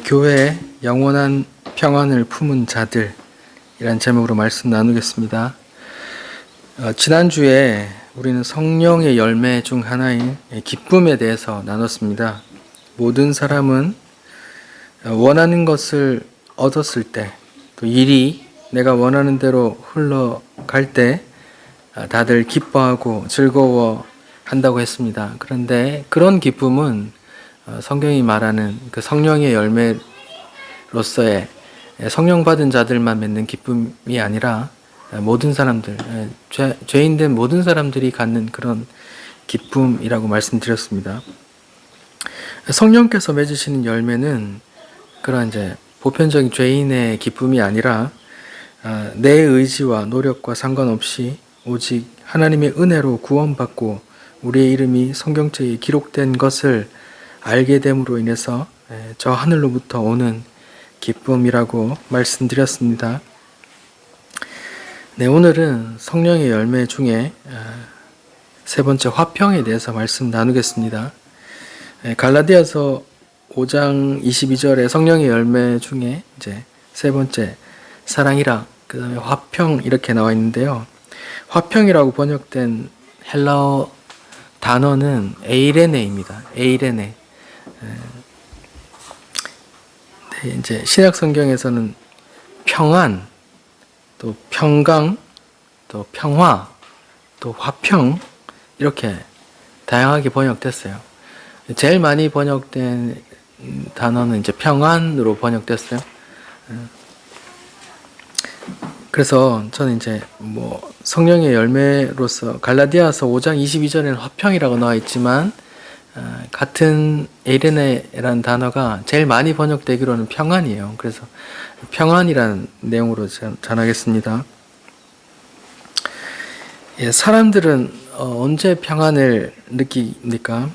교회에 영원한 평안을 품은 자들이란 제목으로 말씀 나누겠습니다. 지난주에 우리는 성령의 열매 중 하나인 기쁨에 대해서 나눴습니다. 모든 사람은 원하는 것을 얻었을 때, 또 일이 내가 원하는 대로 흘러갈 때 다들 기뻐하고 즐거워한다고 했습니다. 그런데 그런 기쁨은 성경이 말하는 그 성령의 열매로서의 성령 받은 자들만 맺는 기쁨이 아니라 모든 사람들, 죄인된 모든 사람들이 갖는 그런 기쁨이라고 말씀드렸습니다. 성령께서 맺으시는 열매는 그런 이제 보편적인 죄인의 기쁨이 아니라 내 의지와 노력과 상관없이 오직 하나님의 은혜로 구원받고 우리의 이름이 성경책에 기록된 것을 알게 됨으로 인해서 저 하늘로부터 오는 기쁨이라고 말씀드렸습니다. 네, 오늘은 성령의 열매 중에 세 번째 화평에 대해서 말씀 나누겠습니다. 갈라디아서 5장 22절에 성령의 열매 중에 이제 세 번째 사랑이라, 그 다음에 화평 이렇게 나와 있는데요. 화평이라고 번역된 헬라어 단어는 에이레네입니다. 에이레네. 네, 이제 신약 성경에서는 평안, 또 평강, 또 평화, 또 화평 이렇게 다양하게 번역됐어요. 제일 많이 번역된 단어는 이제 평안으로 번역됐어요. 그래서 저는 이제 성령의 열매로서 갈라디아서 5장 22절에는 화평이라고 나와 있지만 같은 에이레네라는 단어가 제일 많이 번역되기로는 평안이에요. 그래서 평안이라는 내용으로 전하겠습니다. 사람들은 언제 평안을 느낍니까?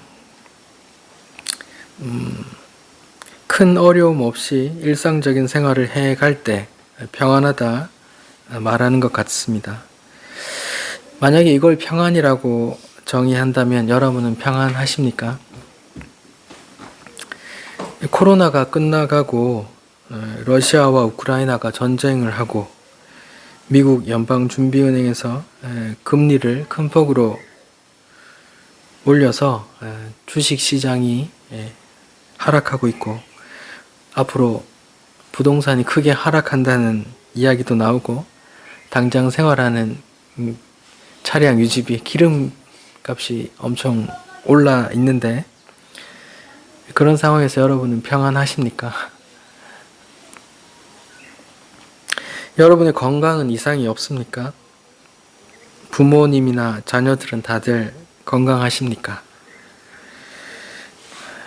큰 어려움 없이 일상적인 생활을 해갈 때 평안하다 말하는 것 같습니다. 만약에 이걸 평안이라고 정의한다면 여러분은 평안하십니까? 코로나가 끝나가고 러시아와 우크라이나가 전쟁을 하고 미국 연방준비은행에서 금리를 큰 폭으로 올려서 주식시장이 하락하고 있고 앞으로 부동산이 크게 하락한다는 이야기도 나오고 당장 생활하는 차량 유지비, 기름값이 엄청 올라 있는데 그런 상황에서 여러분은 평안하십니까? 여러분의 건강은 이상이 없습니까? 부모님이나 자녀들은 다들 건강하십니까?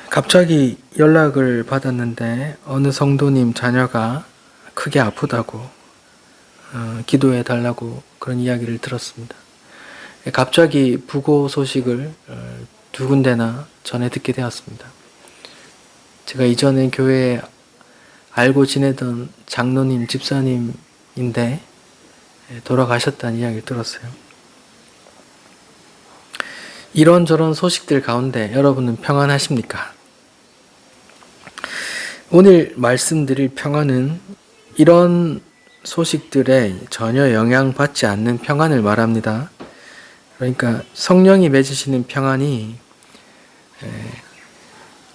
갑자기 연락을 받았는데 어느 성도님 자녀가 크게 아프다고 기도해 달라고 그런 이야기를 들었습니다. 갑자기 부고 소식을 두 군데나 전해 듣게 되었습니다. 제가 이전에 교회에 알고 지내던 장로님, 집사님인데 돌아가셨다는 이야기를 들었어요. 이런저런 소식들 가운데 여러분은 평안하십니까? 오늘 말씀드릴 평안은 이런 소식들에 전혀 영향받지 않는 평안을 말합니다. 그러니까 성령이 맺으시는 평안이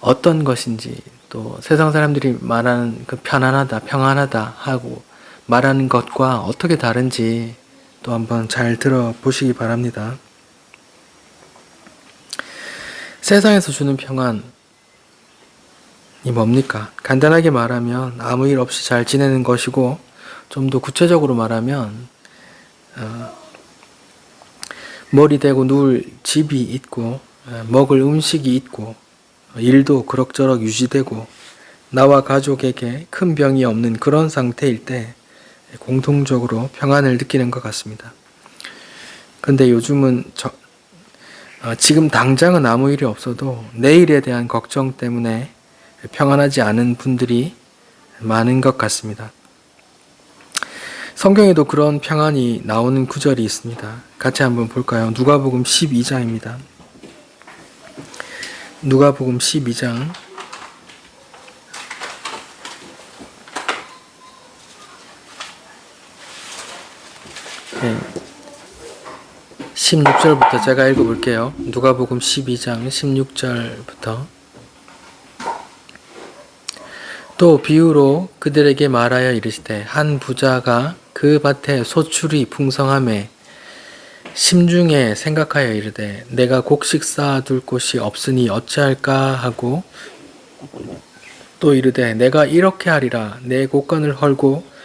어떤 것인지, 또 세상 사람들이 말하는 그 편안하다, 평안하다 하고 말하는 것과 어떻게 다른지 또 한번 잘 들어보시기 바랍니다. 세상에서 주는 평안이 뭡니까? 간단하게 말하면 아무 일 없이 잘 지내는 것이고, 좀 더 구체적으로 말하면 머리 대고 누울 집이 있고 먹을 음식이 있고 일도 그럭저럭 유지되고 나와 가족에게 큰 병이 없는 그런 상태일 때 공통적으로 평안을 느끼는 것 같습니다. 그런데 요즘은 지금 당장은 아무 일이 없어도 내일에 대한 걱정 때문에 평안하지 않은 분들이 많은 것 같습니다. 성경에도 그런 평안이 나오는 구절이 있습니다. 같이 한번 볼까요? 누가복음 12장입니다. 누가복음 12장 네. 16절부터 제가 읽어볼게요. 누가복음 12장 16절부터. 또 비유로 그들에게 말하여 이르시되 한 부자가 그 밭에 소출이 풍성함에 심중에 생각하여 이르되 내가 곡식 쌓아둘 곳이 없으니 어찌할까 하고 또 이르되 내가 이렇게 하리라. 내 곡간을 헐고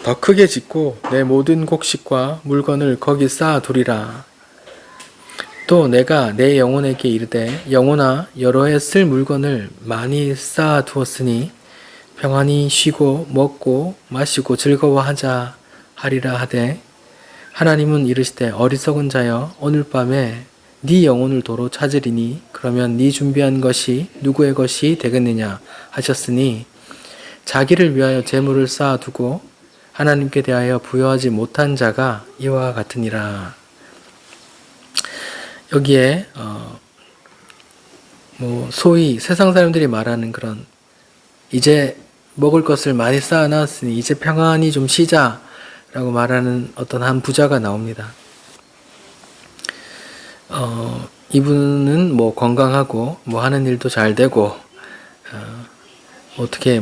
더 크게 짓고 내 모든 곡식과 물건을 거기 쌓아두리라. 또 내가 내 영혼에게 이르되 영혼아 여러 해 쓸 물건을 많이 쌓아두었으니 평안히 쉬고 먹고 마시고 즐거워하자 하리라 하되 하나님은 이르시되 어리석은 자여 오늘 밤에 네 영혼을 도로 찾으리니 그러면 네 준비한 것이 누구의 것이 되겠느냐 하셨으니 자기를 위하여 재물을 쌓아두고 하나님께 대하여 부여하지 못한 자가 이와 같으니라. 여기에 소위 세상 사람들이 말하는 그런 이제 먹을 것을 많이 쌓아놨으니 이제 평안히 좀 쉬자라고 말하는 어떤 한 부자가 나옵니다. 이분은 건강하고 하는 일도 잘 되고 어떻게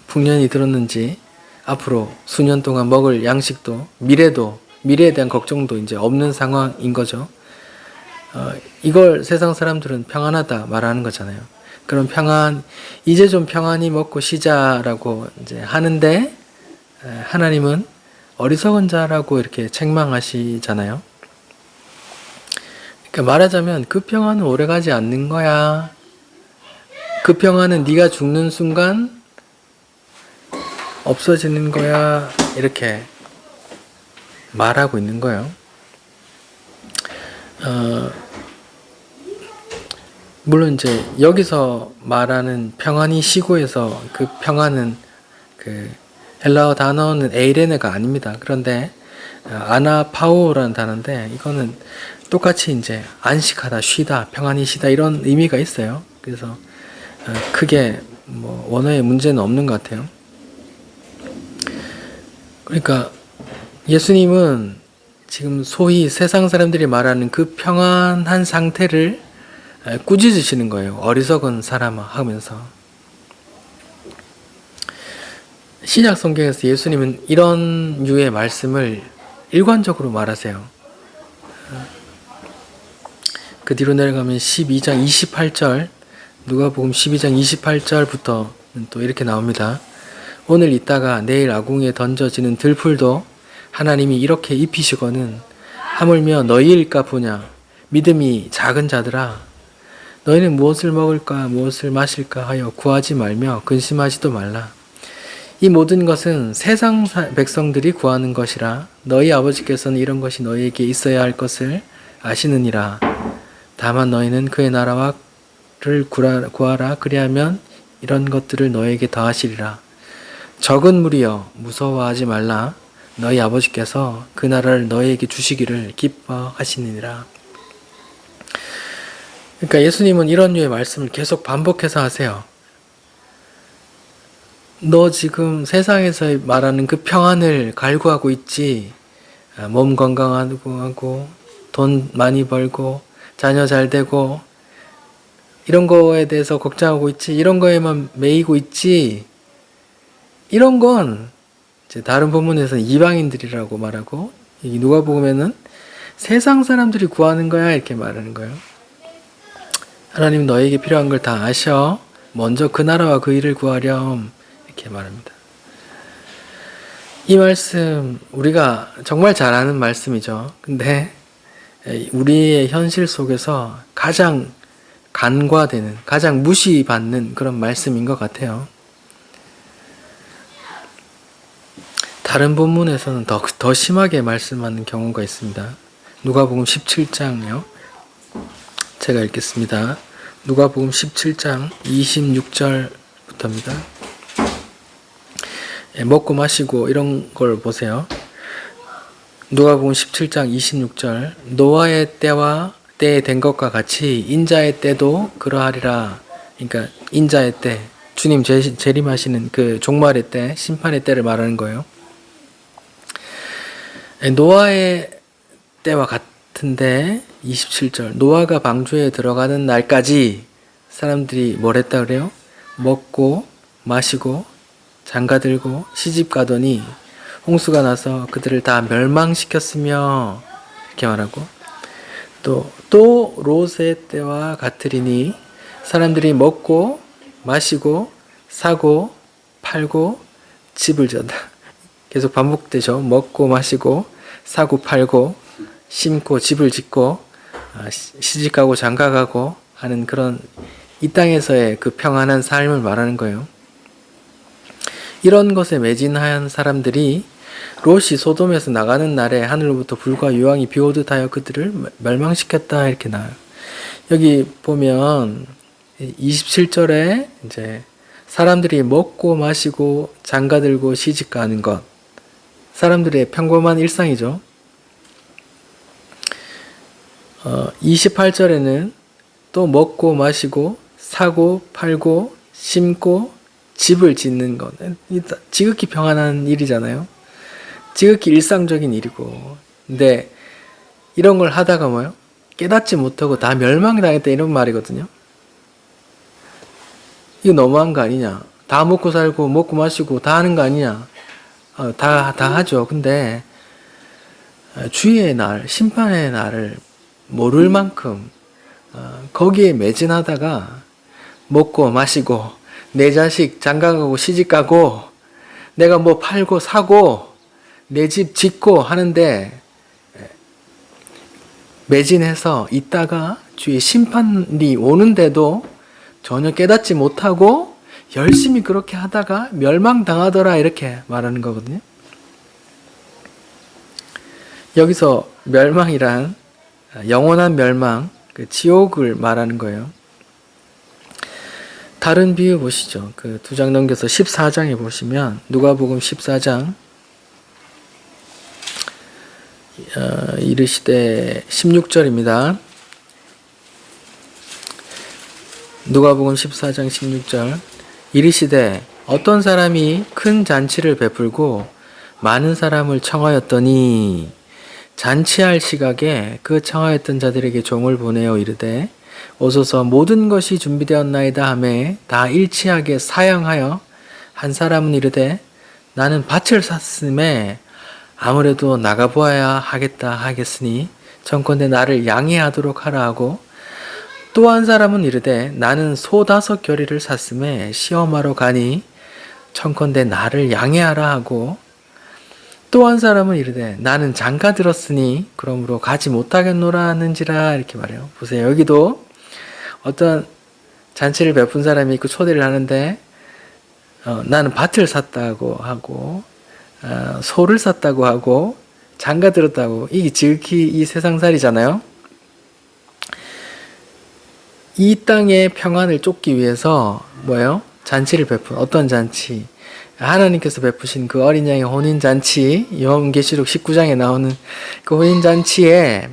풍년이 들었는지 앞으로 수년 동안 먹을 양식도 미래에 대한 걱정도 이제 없는 상황인 거죠. 이걸 세상 사람들은 평안하다 말하는 거잖아요. 그럼 이제 좀 평안히 먹고 쉬자라고 이제 하는데 하나님은 어리석은 자라고 이렇게 책망하시잖아요. 그러니까 말하자면 그 평안은 오래가지 않는 거야. 그 평안은 네가 죽는 순간 없어지는 거야. 이렇게 말하고 있는 거예요. 물론 이제 여기서 말하는 평안히 쉬고에서 그 평안은 그 헬라어 단어는 에이레네가 아닙니다. 그런데 아나파오라는 단어인데 이거는 똑같이 이제 안식하다, 쉬다, 평안히 쉬다 이런 의미가 있어요. 그래서 크게 원어에 문제는 없는 것 같아요. 그러니까 예수님은 지금 소위 세상 사람들이 말하는 그 평안한 상태를 꾸짖으시는 거예요. 어리석은 사람아 하면서. 신약 성경에서 예수님은 이런 류의 말씀을 일관적으로 말하세요. 그 뒤로 내려가면 12장 28절 누가복음 12장 28절부터는 또 이렇게 나옵니다. 오늘 있다가 내일 아궁이에 던져지는 들풀도 하나님이 이렇게 입히시거는 하물며 너희일까 보냐. 믿음이 작은 자들아 너희는 무엇을 먹을까 무엇을 마실까 하여 구하지 말며 근심하지도 말라. 이 모든 것은 세상 백성들이 구하는 것이라 너희 아버지께서는 이런 것이 너희에게 있어야 할 것을 아시느니라. 다만 너희는 그의 나라를 구하라. 그리하면 이런 것들을 너희에게 더하시리라. 적은 무리여 무서워하지 말라. 너희 아버지께서 그 나라를 너희에게 주시기를 기뻐하시느니라. 그러니까 예수님은 이런 류의 말씀을 계속 반복해서 하세요. 너 지금 세상에서 말하는 그 평안을 갈구하고 있지. 몸 건강하고 돈 많이 벌고 자녀 잘 되고 이런 거에 대해서 걱정하고 있지. 이런 거에만 매이고 있지. 이런 건 이제 다른 본문에서는 이방인들이라고 말하고 이 누가복음에는 세상 사람들이 구하는 거야 이렇게 말하는 거예요. 하나님 너에게 필요한 걸 다 아셔. 먼저 그 나라와 그 일을 구하렴. 이렇게 말합니다. 이 말씀 우리가 정말 잘 아는 말씀이죠. 근데 우리의 현실 속에서 가장 간과되는, 가장 무시받는 그런 말씀인 것 같아요. 다른 본문에서는 더 심하게 말씀하는 경우가 있습니다. 누가복음 17장이요. 제가 읽겠습니다. 누가복음 17장 26절부터입니다. 먹고 마시고 이런 걸 보세요. 누가복음 17장 26절 노아의 때와 때에 된 것과 같이 인자의 때도 그러하리라. 그러니까 인자의 때, 주님 재림하시는 그 종말의 때, 심판의 때를 말하는 거예요. 노아의 때와 같은데 27절 노아가 방주에 들어가는 날까지 사람들이 뭘 했다 그래요? 먹고 마시고 장가들고 시집가더니 홍수가 나서 그들을 다 멸망시켰으며 이렇게 말하고 또 롯의 때와 같으리니 사람들이 먹고 마시고 사고 팔고 집을 지었다. 계속 반복되죠. 먹고 마시고 사고 팔고 심고 집을 짓고 시집가고 장가가고 하는 그런 이 땅에서의 그 평안한 삶을 말하는 거예요. 이런 것에 매진한 사람들이 롯이 소돔에서 나가는 날에 하늘로부터 불과 유황이 비오듯 하여 그들을 멸망시켰다 이렇게 나와요. 여기 보면 27절에 이제 사람들이 먹고 마시고 장가들고 시집가는 것 사람들의 평범한 일상이죠. 28절에는 또 먹고 마시고 사고 팔고 심고 집을 짓는 것 지극히 평안한 일이잖아요. 지극히 일상적인 일이고 근데 이런 걸 하다가 뭐요? 깨닫지 못하고 다 멸망당했다 이런 말이거든요. 이거 너무한 거 아니냐. 다 먹고 살고 먹고 마시고 다 하는 거 아니냐. 다 하죠. 근데 주의 날, 심판의 날을 모를 만큼 거기에 매진하다가 먹고 마시고 내 자식 장가가고 시집가고 내가 뭐 팔고 사고 내 집 짓고 하는데 매진해서 있다가 주의 심판이 오는데도 전혀 깨닫지 못하고 열심히 그렇게 하다가 멸망당하더라 이렇게 말하는 거거든요. 여기서 멸망이란 영원한 멸망, 그 지옥을 말하는 거예요. 다른 비유 보시죠. 그 2장 넘겨서 14장에 보시면 누가복음 14장 이르시되 16절입니다. 누가복음 14장 16절 이르시되 어떤 사람이 큰 잔치를 베풀고 많은 사람을 청하였더니 잔치할 시각에 그 청하였던 자들에게 종을 보내어 이르되 오소서 모든 것이 준비되었나이다 하매 다 일치하게 사양하여 한 사람은 이르되 나는 밭을 샀음에 아무래도 나가보아야 하겠다 하겠으니 청컨대 나를 양해하도록 하라 하고 또 한 사람은 이르되 나는 소 5겨리를 샀음에 시험하러 가니 청컨대 나를 양해하라 하고 또 한 사람은 이르되 나는 장가 들었으니 그러므로 가지 못하겠노라 하는지라 이렇게 말해요. 보세요. 여기도 어떤 잔치를 베푼 사람이 있고 초대를 하는데 나는 밭을 샀다고 하고 소를 샀다고 하고 장가 들었다고 이게 지극히 이 세상살이잖아요. 이 땅의 평안을 쫓기 위해서 뭐예요? 잔치를 베푼 어떤 잔치? 하나님께서 베푸신 그 어린 양의 혼인잔치 요한계시록 19장에 나오는 그 혼인잔치에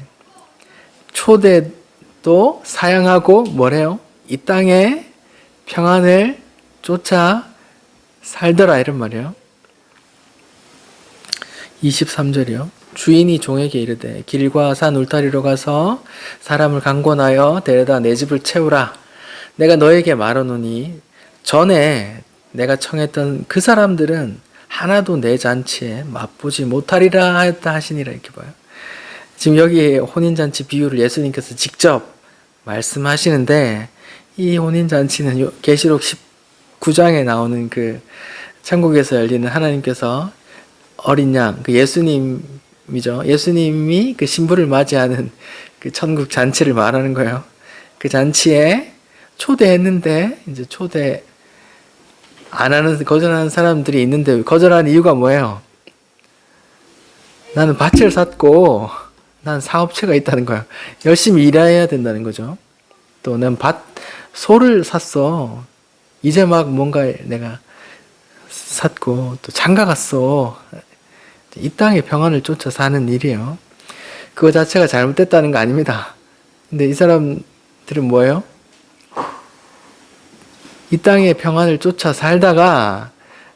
초대도 사양하고 뭐래요? 이 땅의 평안을 쫓아 살더라 이런 말이에요. 23절이요. 주인이 종에게 이르되 길과 산 울타리로 가서 사람을 강권하여 데려다 내 집을 채우라. 내가 너에게 말하노니 전에 내가 청했던 그 사람들은 하나도 내 잔치에 맛보지 못하리라 하였다 하시니라 이렇게 봐요. 지금 여기 혼인잔치 비유를 예수님께서 직접 말씀하시는데 이 혼인잔치는 계시록 19장에 나오는 그 천국에서 열리는 하나님께서 어린 양, 그 예수님이죠. 예수님이 그 신부를 맞이하는 그 천국 잔치를 말하는 거예요. 그 잔치에 초대했는데 이제 초대 안 하는 거절하는 사람들이 있는데 거절하는 이유가 뭐예요? 나는 밭을 샀고 난 사업체가 있다는 거야. 열심히 일해야 된다는 거죠. 또 난 소를 샀어. 이제 막 뭔가 내가 샀고 또 장가 갔어. 이 땅의 평안을 쫓아 사는 일이에요. 그거 자체가 잘못됐다는 거 아닙니다. 근데 이 사람들은 뭐예요? 이 땅의 평안을 쫓아 살다가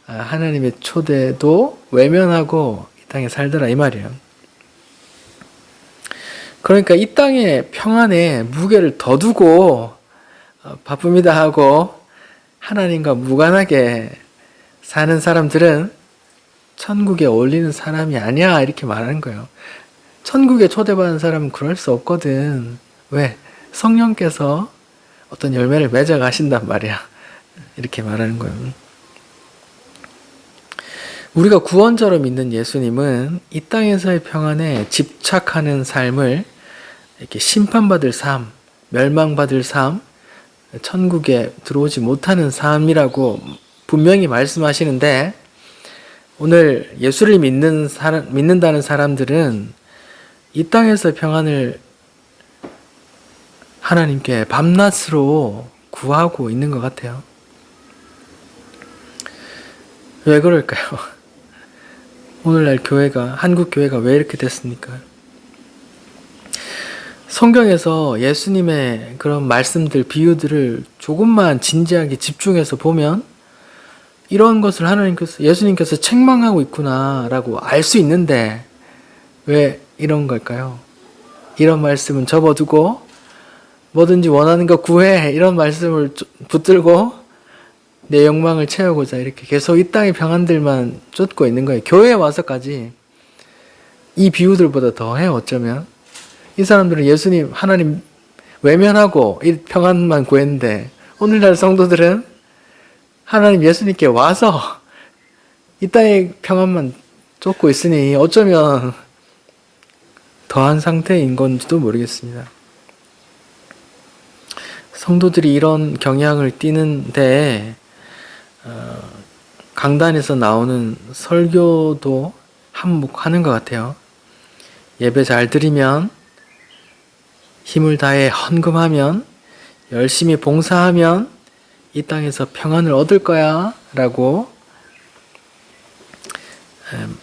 하나님의 초대도 외면하고 이 땅에 살더라 이 말이에요. 그러니까 이 땅의 평안에 무게를 더 두고 바쁩니다 하고 하나님과 무관하게 사는 사람들은 천국에 어울리는 사람이 아니야 이렇게 말하는 거예요. 천국에 초대받은 사람은 그럴 수 없거든. 왜? 성령께서 어떤 열매를 맺어 가신단 말이야. 이렇게 말하는 거예요. 우리가 구원자로 믿는 예수님은 이 땅에서의 평안에 집착하는 삶을 이렇게 심판받을 삶, 멸망받을 삶, 천국에 들어오지 못하는 삶이라고 분명히 말씀하시는데, 오늘 예수를 믿는다는 사람들은 이 땅에서 평안을 하나님께 밤낮으로 구하고 있는 것 같아요. 왜 그럴까요? 오늘날 교회가, 한국 교회가 왜 이렇게 됐습니까? 성경에서 예수님의 그런 말씀들, 비유들을 조금만 진지하게 집중해서 보면 이런 것을 예수님께서 책망하고 있구나라고 알 수 있는데 왜 이런 걸까요? 이런 말씀은 접어두고 뭐든지 원하는 거 구해 이런 말씀을 붙들고 내 욕망을 채우고자 이렇게 계속 이 땅의 평안들만 쫓고 있는 거예요. 교회에 와서까지 이 비유들보다 더 해요. 어쩌면 이 사람들은 예수님, 하나님 외면하고 이 평안만 구했는데 오늘날 성도들은 하나님 예수님께 와서 이 땅의 평안만 쫓고 있으니 어쩌면 더한 상태인 건지도 모르겠습니다. 성도들이 이런 경향을 띠는데 강단에서 나오는 설교도 한몫하는 것 같아요. 예배 잘 드리면, 힘을 다해 헌금하면, 열심히 봉사하면 이 땅에서 평안을 얻을 거야 라고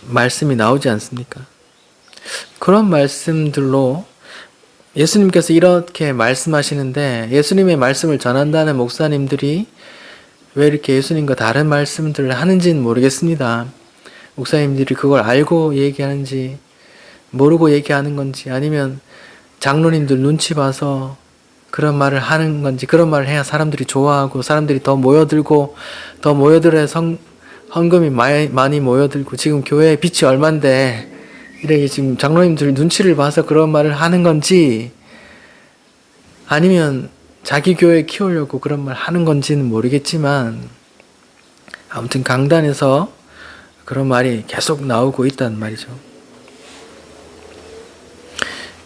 말씀이 나오지 않습니까? 그런 말씀들로 예수님께서 이렇게 말씀하시는데 예수님의 말씀을 전한다는 목사님들이 왜 이렇게 예수님과 다른 말씀들을 하는지는 모르겠습니다. 목사님들이 그걸 알고 얘기하는지 모르고 얘기하는 건지 아니면 장로님들 눈치 봐서 그런 말을 하는 건지, 그런 말을 해야 사람들이 좋아하고 사람들이 더 모여들고 더 모여들어야 헌금이 많이 모여들고 지금 교회에 빚이 얼만데 이렇게 지금 장로님들 눈치를 봐서 그런 말을 하는 건지 아니면 자기 교회 키우려고 그런 말 하는 건지는 모르겠지만 아무튼 강단에서 그런 말이 계속 나오고 있단 말이죠.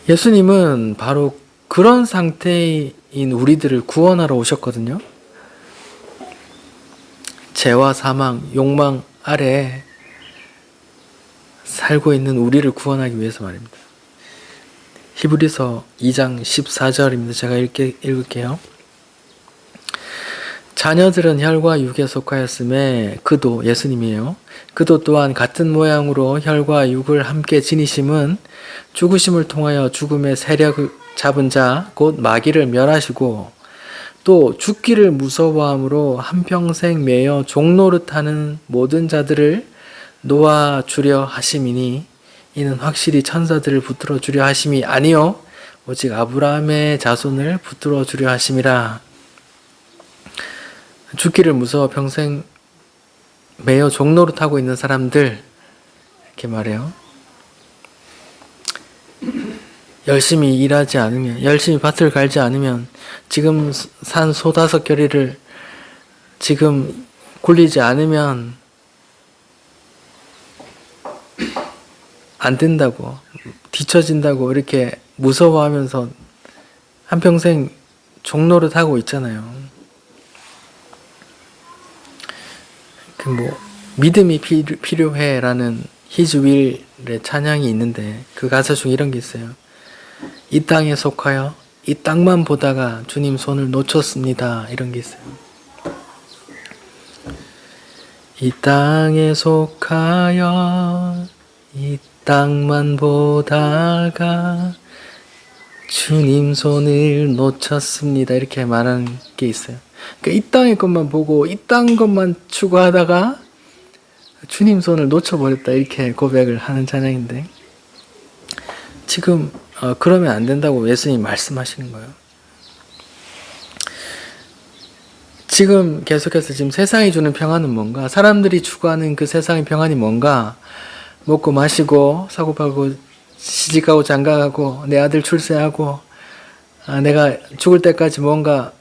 예수님은 바로 그런 상태인 우리들을 구원하러 오셨거든요. 죄와 사망, 욕망 아래 살고 있는 우리를 구원하기 위해서 말입니다. 히브리서 2장 14절입니다. 제가 읽을게요. 자녀들은 혈과 육에 속하였음에 그도, 예수님이에요. 그도 또한 같은 모양으로 혈과 육을 함께 지니심은 죽으심을 통하여 죽음의 세력을 잡은 자 곧 마귀를 멸하시고 또 죽기를 무서워함으로 한평생 매여 종노릇하는 모든 자들을 놓아주려 하심이니 이는 확실히 천사들을 붙들어 주려 하심이 아니요 오직 아브라함의 자손을 붙들어 주려 하심이라. 죽기를 무서워 평생 매여 종노릇하고 있는 사람들 이렇게 말해요. 열심히 일하지 않으면, 열심히 밭을 갈지 않으면 지금 산 소 5겨리를 지금 굴리지 않으면 안 된다고, 뒤처진다고 이렇게 무서워하면서 한평생 종노릇하고 있잖아요. 믿음이 필요해라는 히즈윌의 찬양이 있는데 그 가사 중에 이런 게 있어요. 이 땅에 속하여 이 땅만 보다가 주님 손을 놓쳤습니다. 이런 게 있어요. 이 땅에 속하여 이 땅만 보다가 주님 손을 놓쳤습니다. 이렇게 말하는 게 있어요. 그러니까 이 땅의 것만 보고 이 땅 것만 추구하다가 주님 손을 놓쳐버렸다. 이렇게 고백을 하는 찬양인데 지금 그러면 안 된다고 예수님이 말씀하시는 거예요. 지금 계속해서 지금 세상이 주는 평안은 뭔가? 사람들이 추구하는 그 세상의 평안이 뭔가? 먹고 마시고 사고팔고 시집가고 장가가고 내 아들 출세하고 내가 죽을 때까지 뭔가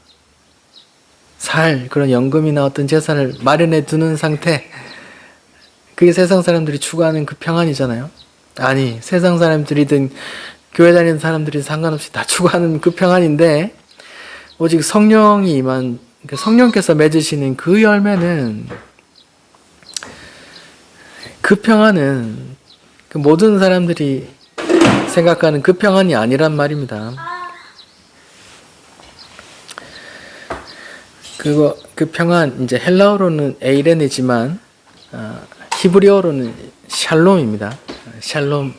살 그런 연금이나 어떤 재산을 마련해 두는 상태, 그게 세상 사람들이 추구하는 그 평안이잖아요. 아니, 세상 사람들이든 교회 다니는 사람들이 상관없이 다 추구하는 그 평안인데, 오직 성령이 임한, 성령께서 맺으시는 그 열매는, 그 평안은 그 모든 사람들이 생각하는 그 평안이 아니란 말입니다. 그 평안, 이제 헬라어로는 에이레네지만 히브리어로는 샬롬입니다. 샬롬,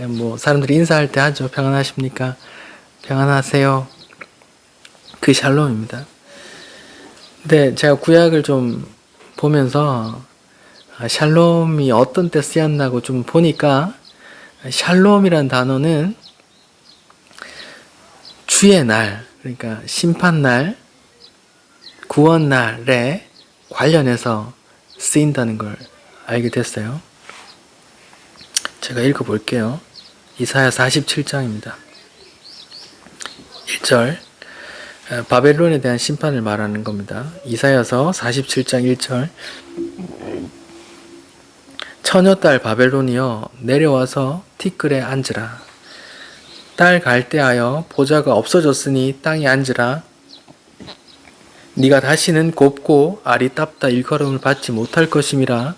뭐 사람들이 인사할 때 하죠. 평안하십니까? 평안하세요. 그 샬롬입니다. 근데 제가 구약을 좀 보면서 샬롬이 어떤 때 쓰였나고 좀 보니까, 샬롬이란 단어는 주의 날, 그러니까 심판날, 구원날에 관련해서 쓰인다는 걸 알게 됐어요. 제가 읽어볼게요. 이사야 47장입니다. 1절, 바벨론에 대한 심판을 말하는 겁니다. 이사야서 47장 1절, 처녀딸 바벨론이여 내려와서 티끌에 앉으라. 딸 갈대하여 보좌가 없어졌으니 땅에 앉으라. 네가 다시는 곱고 알이 답다 일컬음을 받지 못할 것임이라.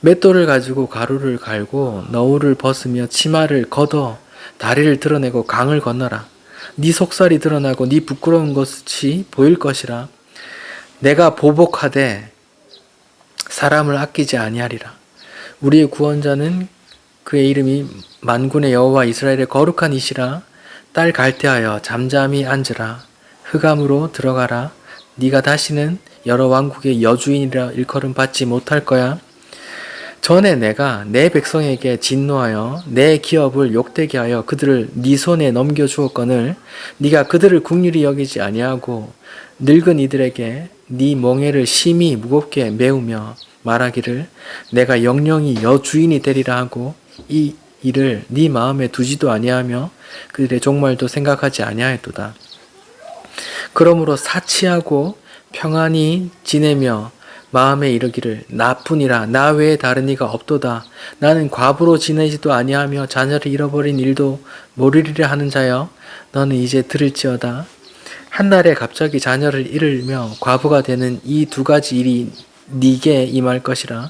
맷돌을 가지고 가루를 갈고 너울을 벗으며 치마를 걷어 다리를 드러내고 강을 건너라. 네 속살이 드러나고 네 부끄러운 것이 보일 것이라. 내가 보복하되 사람을 아끼지 아니하리라. 우리의 구원자는 그의 이름이 만군의 여호와 이스라엘의 거룩한 이시라. 딸 갈대하여 잠잠히 앉으라. 흑암으로 들어가라. 네가 다시는 여러 왕국의 여주인이라 일컬음 받지 못할 거야. 전에 내가 내 백성에게 진노하여 내 기업을 욕되게 하여 그들을 네 손에 넘겨주었거늘 네가 그들을 긍휼히 여기지 아니하고 늙은 이들에게 네 멍에를 심히 무겁게 메우며 말하기를 내가 영영이 여주인이 되리라 하고 이 일을 네 마음에 두지도 아니하며 그들의 종말도 생각하지 아니하였도다. 그러므로 사치하고 평안히 지내며 마음에 이르기를 나뿐이라 나 외에 다른 이가 없도다. 나는 과부로 지내지도 아니하며 자녀를 잃어버린 일도 모르리라 하는 자여 너는 이제 들을지어다. 한날에 갑자기 자녀를 잃으며 과부가 되는 이 두 가지 일이 네게 임할 것이라.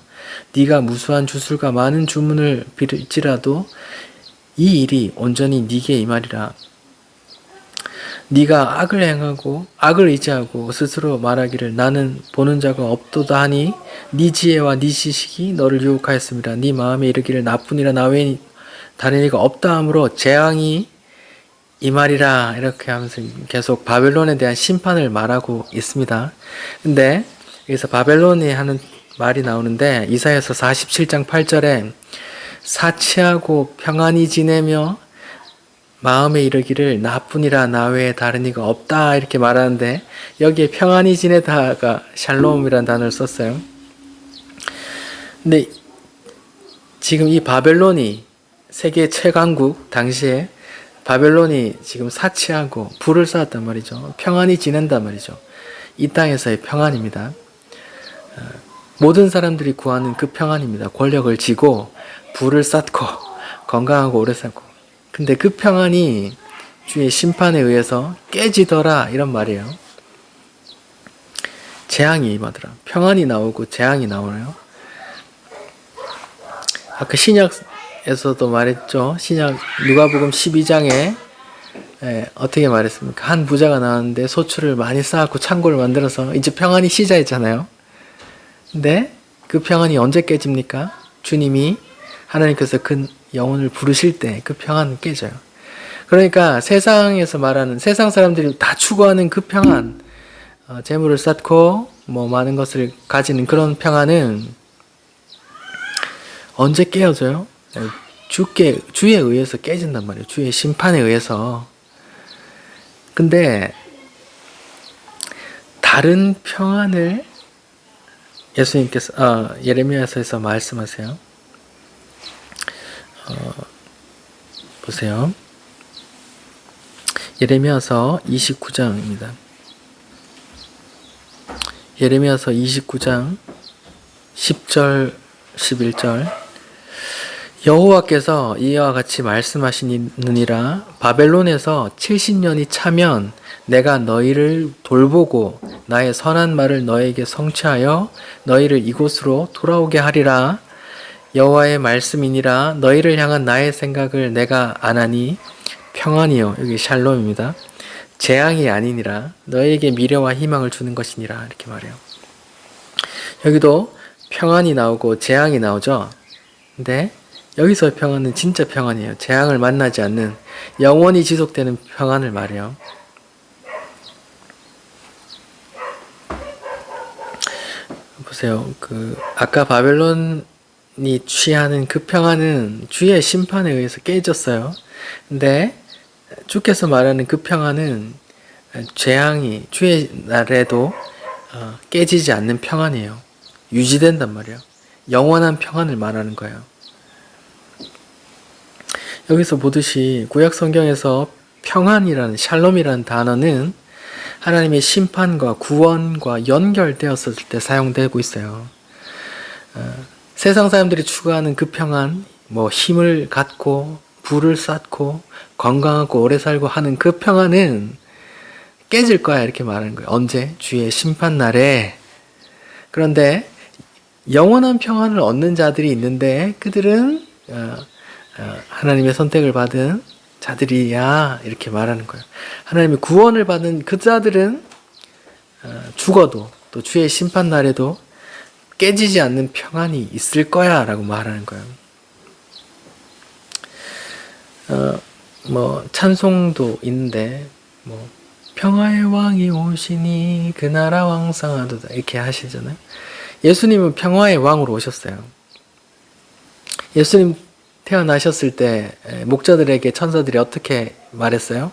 네가 무수한 주술과 많은 주문을 빌지라도 이 일이 온전히 네게 임하리라. 네가 악을 행하고 악을 의지하고 스스로 말하기를 나는 보는 자가 없도다 하니 네 지혜와 네 지식이 너를 유혹하였습니다. 네 마음에 이르기를 나뿐이라 나 외에 다른 이가 없다 하므로 재앙이 임하리라. 이렇게 하면서 계속 바벨론에 대한 심판을 말하고 있습니다. 근데 여기서 바벨론이 하는 말이 나오는데 이사야서 47장 8절에 사치하고 평안히 지내며 마음에 이르기를 나뿐이라 나 외에 다른 이가 없다 이렇게 말하는데 여기에 평안히 지내다가 샬롬이라는 단어를 썼어요. 근데 지금 이 바벨론이 세계 최강국 당시에 바벨론이 지금 사치하고 불을 쌓았단 말이죠. 평안히 지낸단 말이죠. 이 땅에서의 평안입니다. 모든 사람들이 구하는 그 평안입니다. 권력을 쥐고 부를 쌓고 건강하고 오래 살고. 근데 그 평안이 주의 심판에 의해서 깨지더라 이런 말이에요. 재앙이 임하더라. 평안이 나오고 재앙이 나오나요? 아까 신약에서도 말했죠. 신약 누가복음 12장에 어떻게 말했습니까? 한 부자가 나왔는데 소출을 많이 쌓았고 창고를 만들어서 이제 평안이 시작했잖아요. 근데 그 평안이 언제 깨집니까? 주님이 하나님께서 그 영혼을 부르실 때 그 평안은 깨져요. 그러니까 세상에서 말하는 세상 사람들이 다 추구하는 그 평안, 재물을 쌓고 뭐 많은 것을 가지는 그런 평안은 언제 깨어져요? 주에 의해서 깨진단 말이에요. 주의 심판에 의해서. 근데 다른 평안을 예수님께서 예레미야서에서 말씀하세요. 보세요. 예레미야서 29장입니다. 예레미야서 29장 10절 11절 여호와께서 이와 같이 말씀하시느니라 바벨론에서 70년이 차면 내가 너희를 돌보고 나의 선한 말을 너에게 성취하여 너희를 이곳으로 돌아오게 하리라. 여호와의 말씀이니라. 너희를 향한 나의 생각을 내가 아나니 평안이요, 여기 샬롬입니다. 재앙이 아니니라. 너희에게 미래와 희망을 주는 것이니라. 이렇게 말해요. 여기도 평안이 나오고 재앙이 나오죠. 근데 여기서 평안은 진짜 평안이에요. 재앙을 만나지 않는 영원히 지속되는 평안을 말해요. 보세요. 아까 바벨론이 취하는 그 평안은 주의 심판에 의해서 깨졌어요. 근데 주께서 말하는 그 평안은 재앙이 주의 날에도 깨지지 않는 평안이에요. 유지된단 말이에요. 영원한 평안을 말하는 거예요. 여기서 보듯이 구약 성경에서 평안이라는 샬롬이라는 단어는 하나님의 심판과 구원과 연결되었을 때 사용되고 있어요. 세상 사람들이 추구하는 그 평안, 힘을 갖고 부를 쌓고 건강하고 오래 살고 하는 그 평안은 깨질 거야, 이렇게 말하는 거예요. 언제? 주의 심판 날에. 그런데 영원한 평안을 얻는 자들이 있는데 그들은 하나님의 선택을 받은 자들이야, 이렇게 말하는 거예요. 하나님의 구원을 받은 그 자들은 죽어도 또 주의 심판 날에도 깨지지 않는 평안이 있을 거야 라고 말하는 거예요. 찬송도 있는데 평화의 왕이 오시니 그 나라 왕성하도다 이렇게 하시잖아요. 예수님은 평화의 왕으로 오셨어요. 예수님 태어나셨을 때 목자들에게 천사들이 어떻게 말했어요?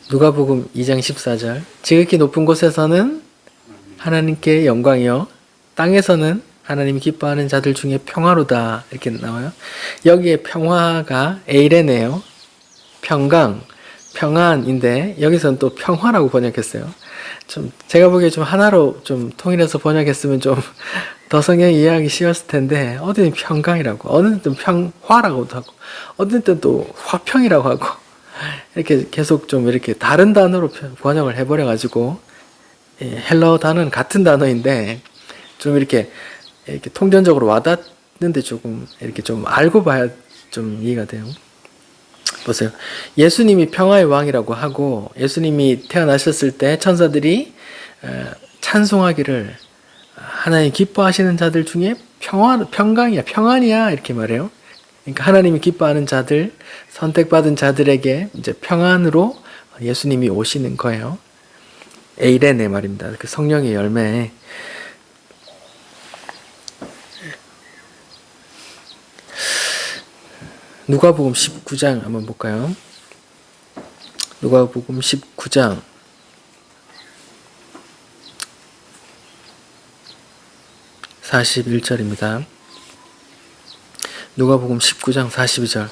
누가복음 2장 14절 지극히 높은 곳에서는 하나님께 영광이요 땅에서는 하나님이 기뻐하는 자들 중에 평화로다 이렇게 나와요. 여기에 평화가 에이레네요. 평강, 평안인데 여기서는 또 평화라고 번역했어요. 제가 보기에 하나로 통일해서 번역했으면 더 성경 이해하기 쉬웠을 텐데 어디는 평강이라고, 어느 때는 평화라고도 하고, 어느 때는 또 화평이라고 하고 이렇게 계속 이렇게 다른 단어로 번역을 해버려가지고 헬라어 단어는 같은 단어인데 이렇게 통전적으로 와닿는데 이렇게 알고 봐야 이해가 돼요. 보세요. 예수님이 평화의 왕이라고 하고 예수님이 태어나셨을 때 천사들이 찬송하기를 하나님 기뻐하시는 자들 중에 평강이야, 평안이야 이렇게 말해요. 그러니까 하나님이 기뻐하는 자들, 선택받은 자들에게 이제 평안으로 예수님이 오시는 거예요. 에이레네 말입니다. 그 성령의 열매. 누가복음 19장 한번 볼까요? 누가복음 19장 41절입니다. 누가복음 19장 42절.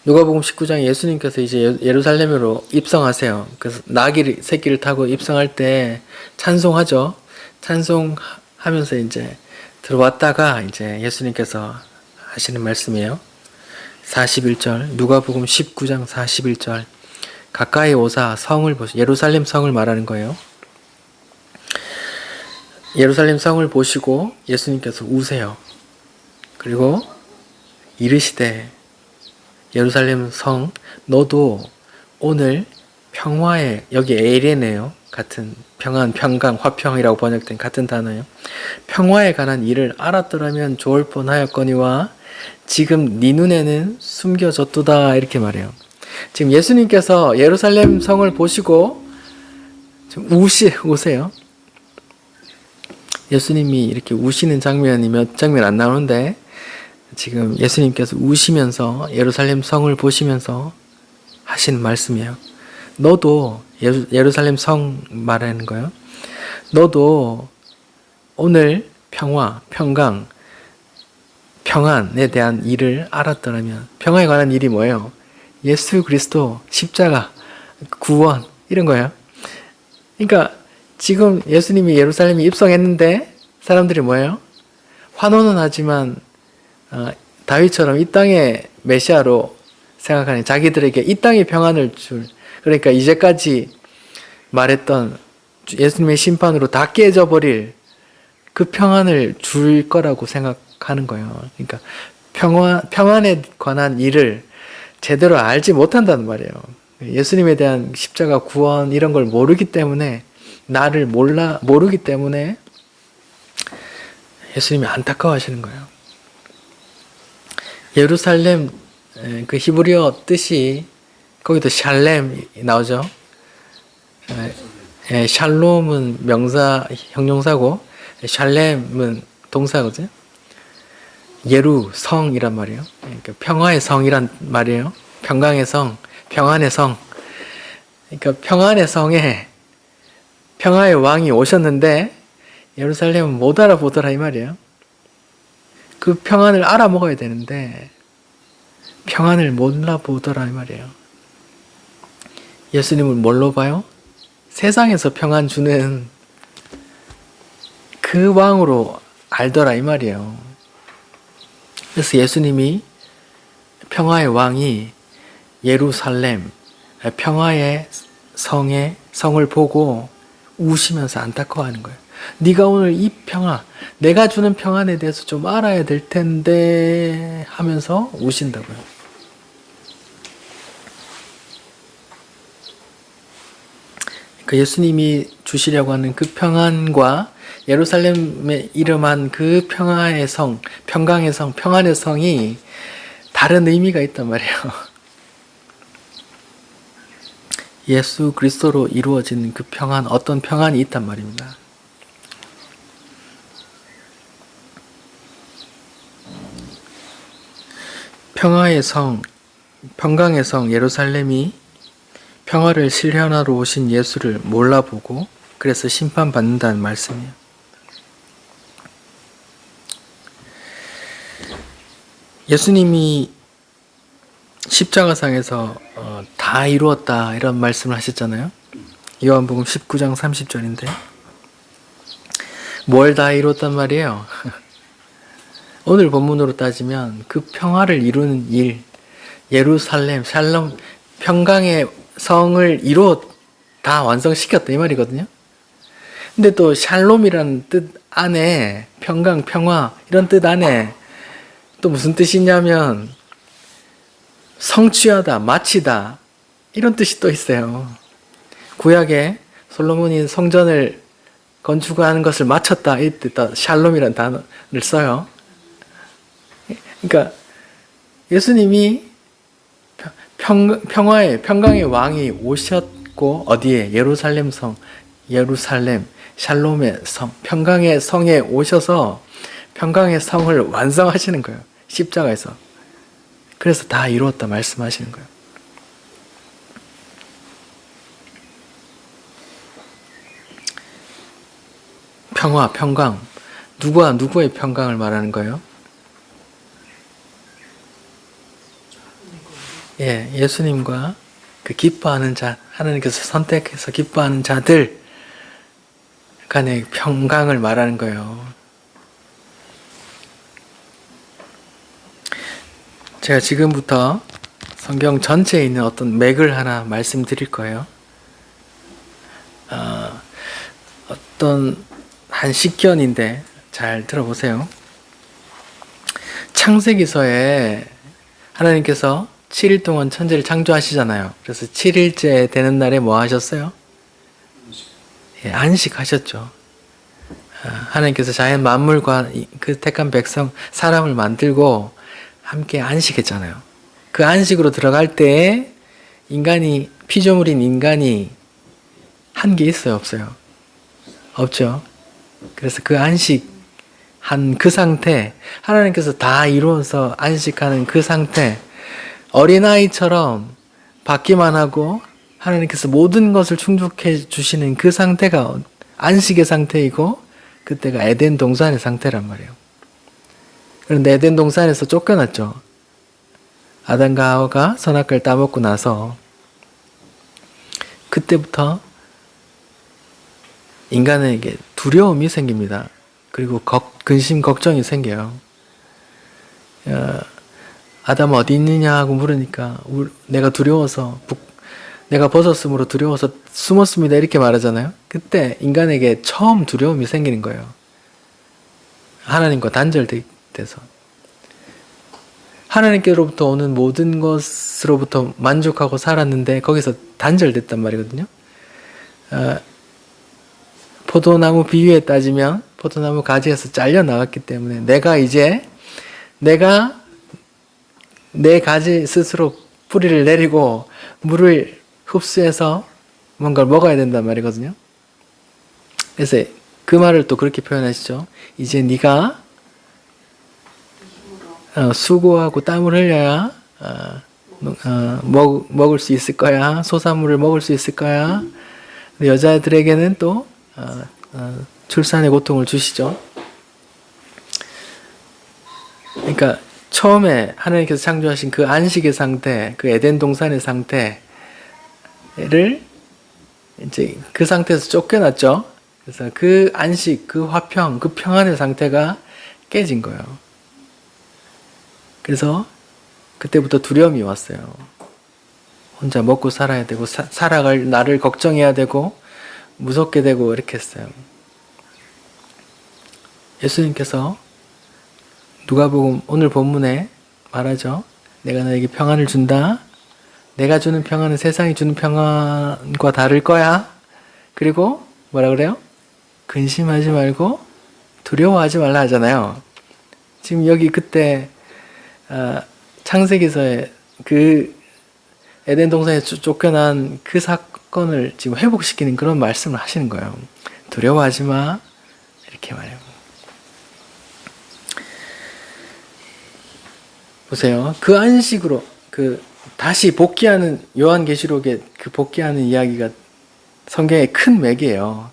누가복음 19장 예수님께서 이제 예루살렘으로 입성하세요. 그래서 새끼를 타고 입성할 때 찬송하죠. 찬송하면서 이제 들어왔다가 이제 예수님께서 하시는 말씀이에요. 41절, 누가복음 19장 41절. 가까이 오사 성을 보시, 예루살렘 성을 말하는 거예요. 예루살렘 성을 보시고 예수님께서 우세요. 그리고 이르시되 예루살렘 성 너도 오늘 평화의, 여기 에이레네요. 같은 평안, 평강, 화평이라고 번역된 같은 단어예요. 평화에 관한 일을 알았더라면 좋을 뻔하였거니와 지금 네 눈에는 숨겨졌도다 이렇게 말해요. 지금 예수님께서 예루살렘 성을 보시고 좀 우세요. 예수님이 이렇게 우시는 장면이 몇 장면 안 나오는데 지금 예수님께서 우시면서 예루살렘 성을 보시면서 하신 말씀이에요. 너도 예루살렘 성 말하는 거예요. 너도 오늘 평화, 평강, 평안에 대한 일을 알았더라면 평화에 관한 일이 뭐예요? 예수 그리스도, 십자가, 구원 이런 거예요. 그러니까 지금 예수님이 예루살렘에 입성했는데 사람들이 뭐예요? 환호는 하지만 다윗처럼 이 땅의 메시아로 생각하는 자기들에게 이 땅의 평안을 줄 그러니까 이제까지 말했던 예수님의 심판으로 다 깨져버릴 그 평안을 줄 거라고 생각하는 거예요. 그러니까 평안에 관한 일을 제대로 알지 못한다는 말이에요. 예수님에 대한 십자가 구원 이런 걸 모르기 때문에 나를 모르기 때문에 예수님이 안타까워하시는 거예요. 예루살렘 그 히브리어 뜻이 거기도 샬렘 나오죠. 샬롬은 명사 형용사고 샬렘은 동사거든요. 예루 성이란 말이에요. 그러니까 평화의 성이란 말이에요. 평강의 성, 평안의 성. 그러니까 평안의 성에 평화의 왕이 오셨는데 예루살렘은 못 알아보더라 이 말이에요. 그 평안을 알아먹어야 되는데 평안을 몰라보더라 이 말이에요. 예수님을 뭘로 봐요? 세상에서 평안 주는 그 왕으로 알더라 이 말이에요. 그래서 예수님이 평화의 왕이 예루살렘 평화의 성을 보고 우시면서 안타까워하는 거예요. 네가 오늘 이 평화, 내가 주는 평안에 대해서 좀 알아야 될 텐데 하면서 우신다고요. 그러니까 예수님이 주시려고 하는 그 평안과 예루살렘에 이름한 그 평화의 성, 평강의 성, 평안의 성이 다른 의미가 있단 말이에요. 예수 그리스도로 이루어진 그 평안, 어떤 평안이 있단 말입니다. 평화의 성, 평강의 성 예루살렘이 평화를 실현하러 오신 예수를 몰라보고 그래서 심판받는다는 말씀이에요. 예수님이 십자가상에서 다 이루었다 이런 말씀을 하셨잖아요. 요한복음 19장 30절인데 뭘 다 이뤘단 말이에요? 오늘 본문으로 따지면 그 평화를 이루는 일, 예루살렘, 샬롬, 평강의 성을 다 완성시켰다 이 말이거든요. 근데 또 샬롬이라는 뜻 안에 평강, 평화 이런 뜻 안에 또 무슨 뜻이냐면 성취하다, 마치다 이런 뜻이 또 있어요. 구약에 솔로몬이 성전을 건축하는 것을 마쳤다 이 뜻, 샬롬이라는 단어를 써요. 그러니까 예수님이 평강의 왕이 오셨고 어디에? 예루살렘 성, 예루살렘, 샬롬의 성, 평강의 성에 오셔서 평강의 성을 완성하시는 거예요. 십자가에서. 그래서 다 이루었다 말씀하시는 거예요. 평화, 평강. 누구와 누구의 평강을 말하는 거예요? 예수님과 그 기뻐하는 자, 하나님께서 선택해서 기뻐하는 자들 간의 평강을 말하는 거예요. 제가 지금부터 성경 전체에 있는 어떤 맥을 하나 말씀드릴 거예요. 어떤 한 식견인데 잘 들어보세요. 창세기서에 하나님께서 7일 동안 천지를 창조하시잖아요. 그래서 7일째 되는 날에 뭐 하셨어요? 안식하셨죠. 하나님께서 자연 만물과 그 택한 백성, 사람을 만들고 함께 안식했잖아요. 그 안식으로 들어갈 때 인간이, 피조물인 인간이 한 게 있어요? 없어요? 없죠. 그래서 그 안식한 그 상태, 하나님께서 다 이루어서 안식하는 그 상태, 어린아이처럼 받기만 하고 하나님께서 모든 것을 충족해 주시는 그 상태가 안식의 상태이고, 그때가 에덴 동산의 상태란 말이에요. 그런데 에덴 동산에서 쫓겨났죠. 아담과 하와가 선악과를 따먹고 나서 그때부터 인간에게 두려움이 생깁니다. 그리고 근심 걱정이 생겨요. 아담 어디 있느냐 하고 물으니까 내가 두려워서 내가 벗었으므로 두려워서 숨었습니다 이렇게 말하잖아요. 그때 인간에게 처음 두려움이 생기는 거예요. 하나님과 단절돼서 하나님께로부터 오는 모든 것으로부터 만족하고 살았는데 거기서 단절됐단 말이거든요. 포도나무 비유에 따지면 포도나무 가지에서 잘려 나갔기 때문에 내가 내 가지 스스로 뿌리를 내리고 물을 흡수해서 뭔가를 먹어야 된단 말이거든요. 그래서 그 말을 또 그렇게 표현하시죠. 이제 네가 수고하고 땀을 흘려야 먹을 수 있을 거야. 소산물을 먹을 수 있을 거야. 여자들에게는 또 출산의 고통을 주시죠. 그러니까 처음에 하나님께서 창조하신 그 안식의 상태, 그 에덴 동산의 상태를 이제 그 상태에서 쫓겨났죠. 그래서 그 안식, 그 화평, 그 평안의 상태가 깨진 거예요. 그래서 그때부터 두려움이 왔어요. 혼자 먹고 살아야 되고 살아갈 나를 걱정해야 되고 무섭게 되고 이렇게 했어요. 예수님께서 누가복음 오늘 본문에 말하죠. 내가 너에게 평안을 준다. 내가 주는 평안은 세상이 주는 평안과 다를 거야. 그리고 뭐라 그래요? 근심하지 말고 두려워하지 말라 하잖아요. 지금 여기 그때 창세기서의 그 에덴 동산에 쫓겨난 그 사건을 지금 회복시키는 그런 말씀을 하시는 거예요. 두려워하지 마. 이렇게 말해요. 보세요. 그 안식으로 다시 복귀하는 요한계시록의 그 복귀하는 이야기가 성경의 큰 맥이에요.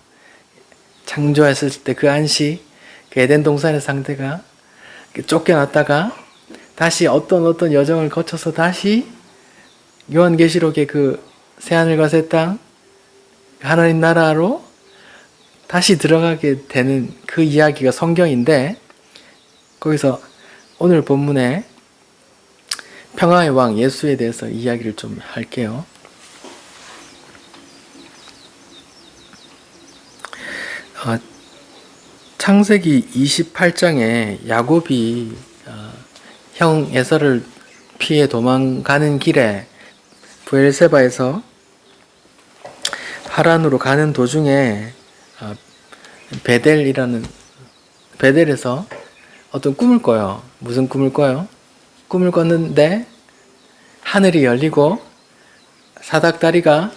창조했을 때 그 안식, 그 에덴 동산의 상태가 쫓겨났다가 다시 어떤 여정을 거쳐서 다시 요한계시록의 그 새하늘과 새 땅, 하나님 나라로 다시 들어가게 되는 그 이야기가 성경인데, 거기서 오늘 본문에 평화의 왕 예수에 대해서 이야기를 좀 할게요. 창세기 28장에 야곱이 형 에서를 피해 도망가는 길에 브엘세바에서 하란으로 가는 도중에 베델에서 어떤 꿈을 꿔요. 무슨 꿈을 꿔요? 꿈을 꿨는데 하늘이 열리고 사닥다리가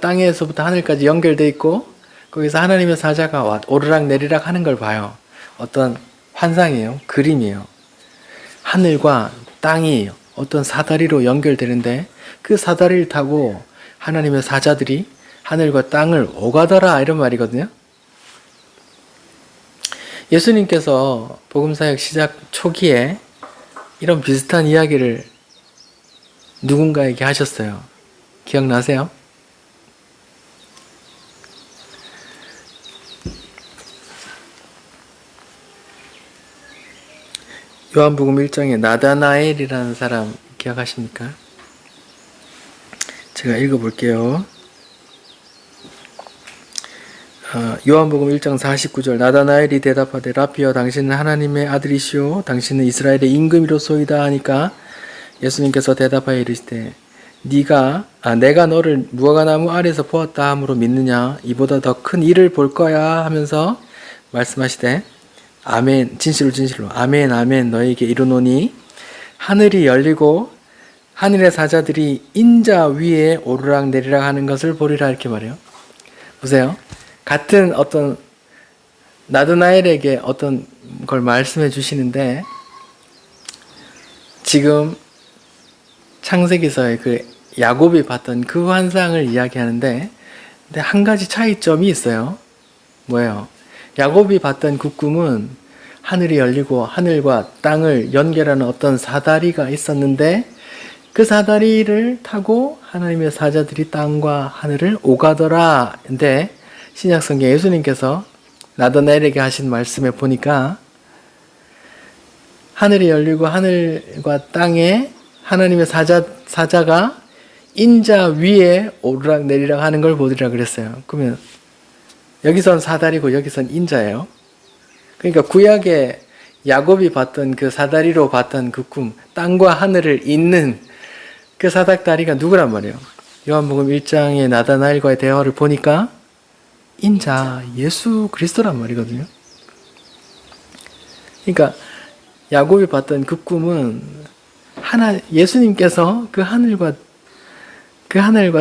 땅에서부터 하늘까지 연결되어 있고 거기서 하나님의 사자가 오르락 내리락 하는 걸 봐요. 어떤 환상이에요. 그림이에요. 하늘과 땅이 어떤 사다리로 연결되는데 그 사다리를 타고 하나님의 사자들이 하늘과 땅을 오가더라 이런 말이거든요. 예수님께서 복음사역 시작 초기에 이런 비슷한 이야기를 누군가에게 하셨어요. 기억나세요? 요한복음 1장에 나다나엘이라는 사람 기억하십니까? 제가 읽어볼게요. 요한복음 1장 49절 나다나엘이 대답하되 라피여 당신은 하나님의 아들이시오 당신은 이스라엘의 임금이로소이다 하니까 예수님께서 대답하여 이르시되 내가 너를 무화과나무 아래에서 보았다 함으로 믿느냐 이보다 더 큰 일을 볼 거야 하면서 말씀하시되 아멘 진실로 아멘 아멘 너에게 이르노니 하늘이 열리고 하늘의 사자들이 인자 위에 오르락 내리락 하는 것을 보리라 이렇게 말해요. 보세요. 같은 어떤 나드나엘에게 어떤 걸 말씀해 주시는데, 지금 창세기서의 그 야곱이 봤던 그 환상을 이야기하는데, 근데 한 가지 차이점이 있어요. 뭐예요? 야곱이 봤던 그 꿈은 하늘이 열리고 하늘과 땅을 연결하는 어떤 사다리가 있었는데, 그 사다리를 타고 하나님의 사자들이 땅과 하늘을 오가더라. 근데 신약성경 예수님께서 나더나엘에게 하신 말씀에 보니까 하늘이 열리고 하늘과 땅에 하나님의 사자가 인자 위에 오르락 내리락 하는 걸 보리라 그랬어요. 그러면 여기선 사다리고 여기선 인자예요. 그러니까 구약에 야곱이 봤던 그 사다리로 봤던 그 꿈, 땅과 하늘을 잇는 그 사닥다리가 누구란 말이에요? 요한복음 1장의 나다나엘과의 대화를 보니까 인자 예수 그리스도란 말이거든요. 그러니까 야곱이 봤던 그 꿈은 예수님께서 그 하늘과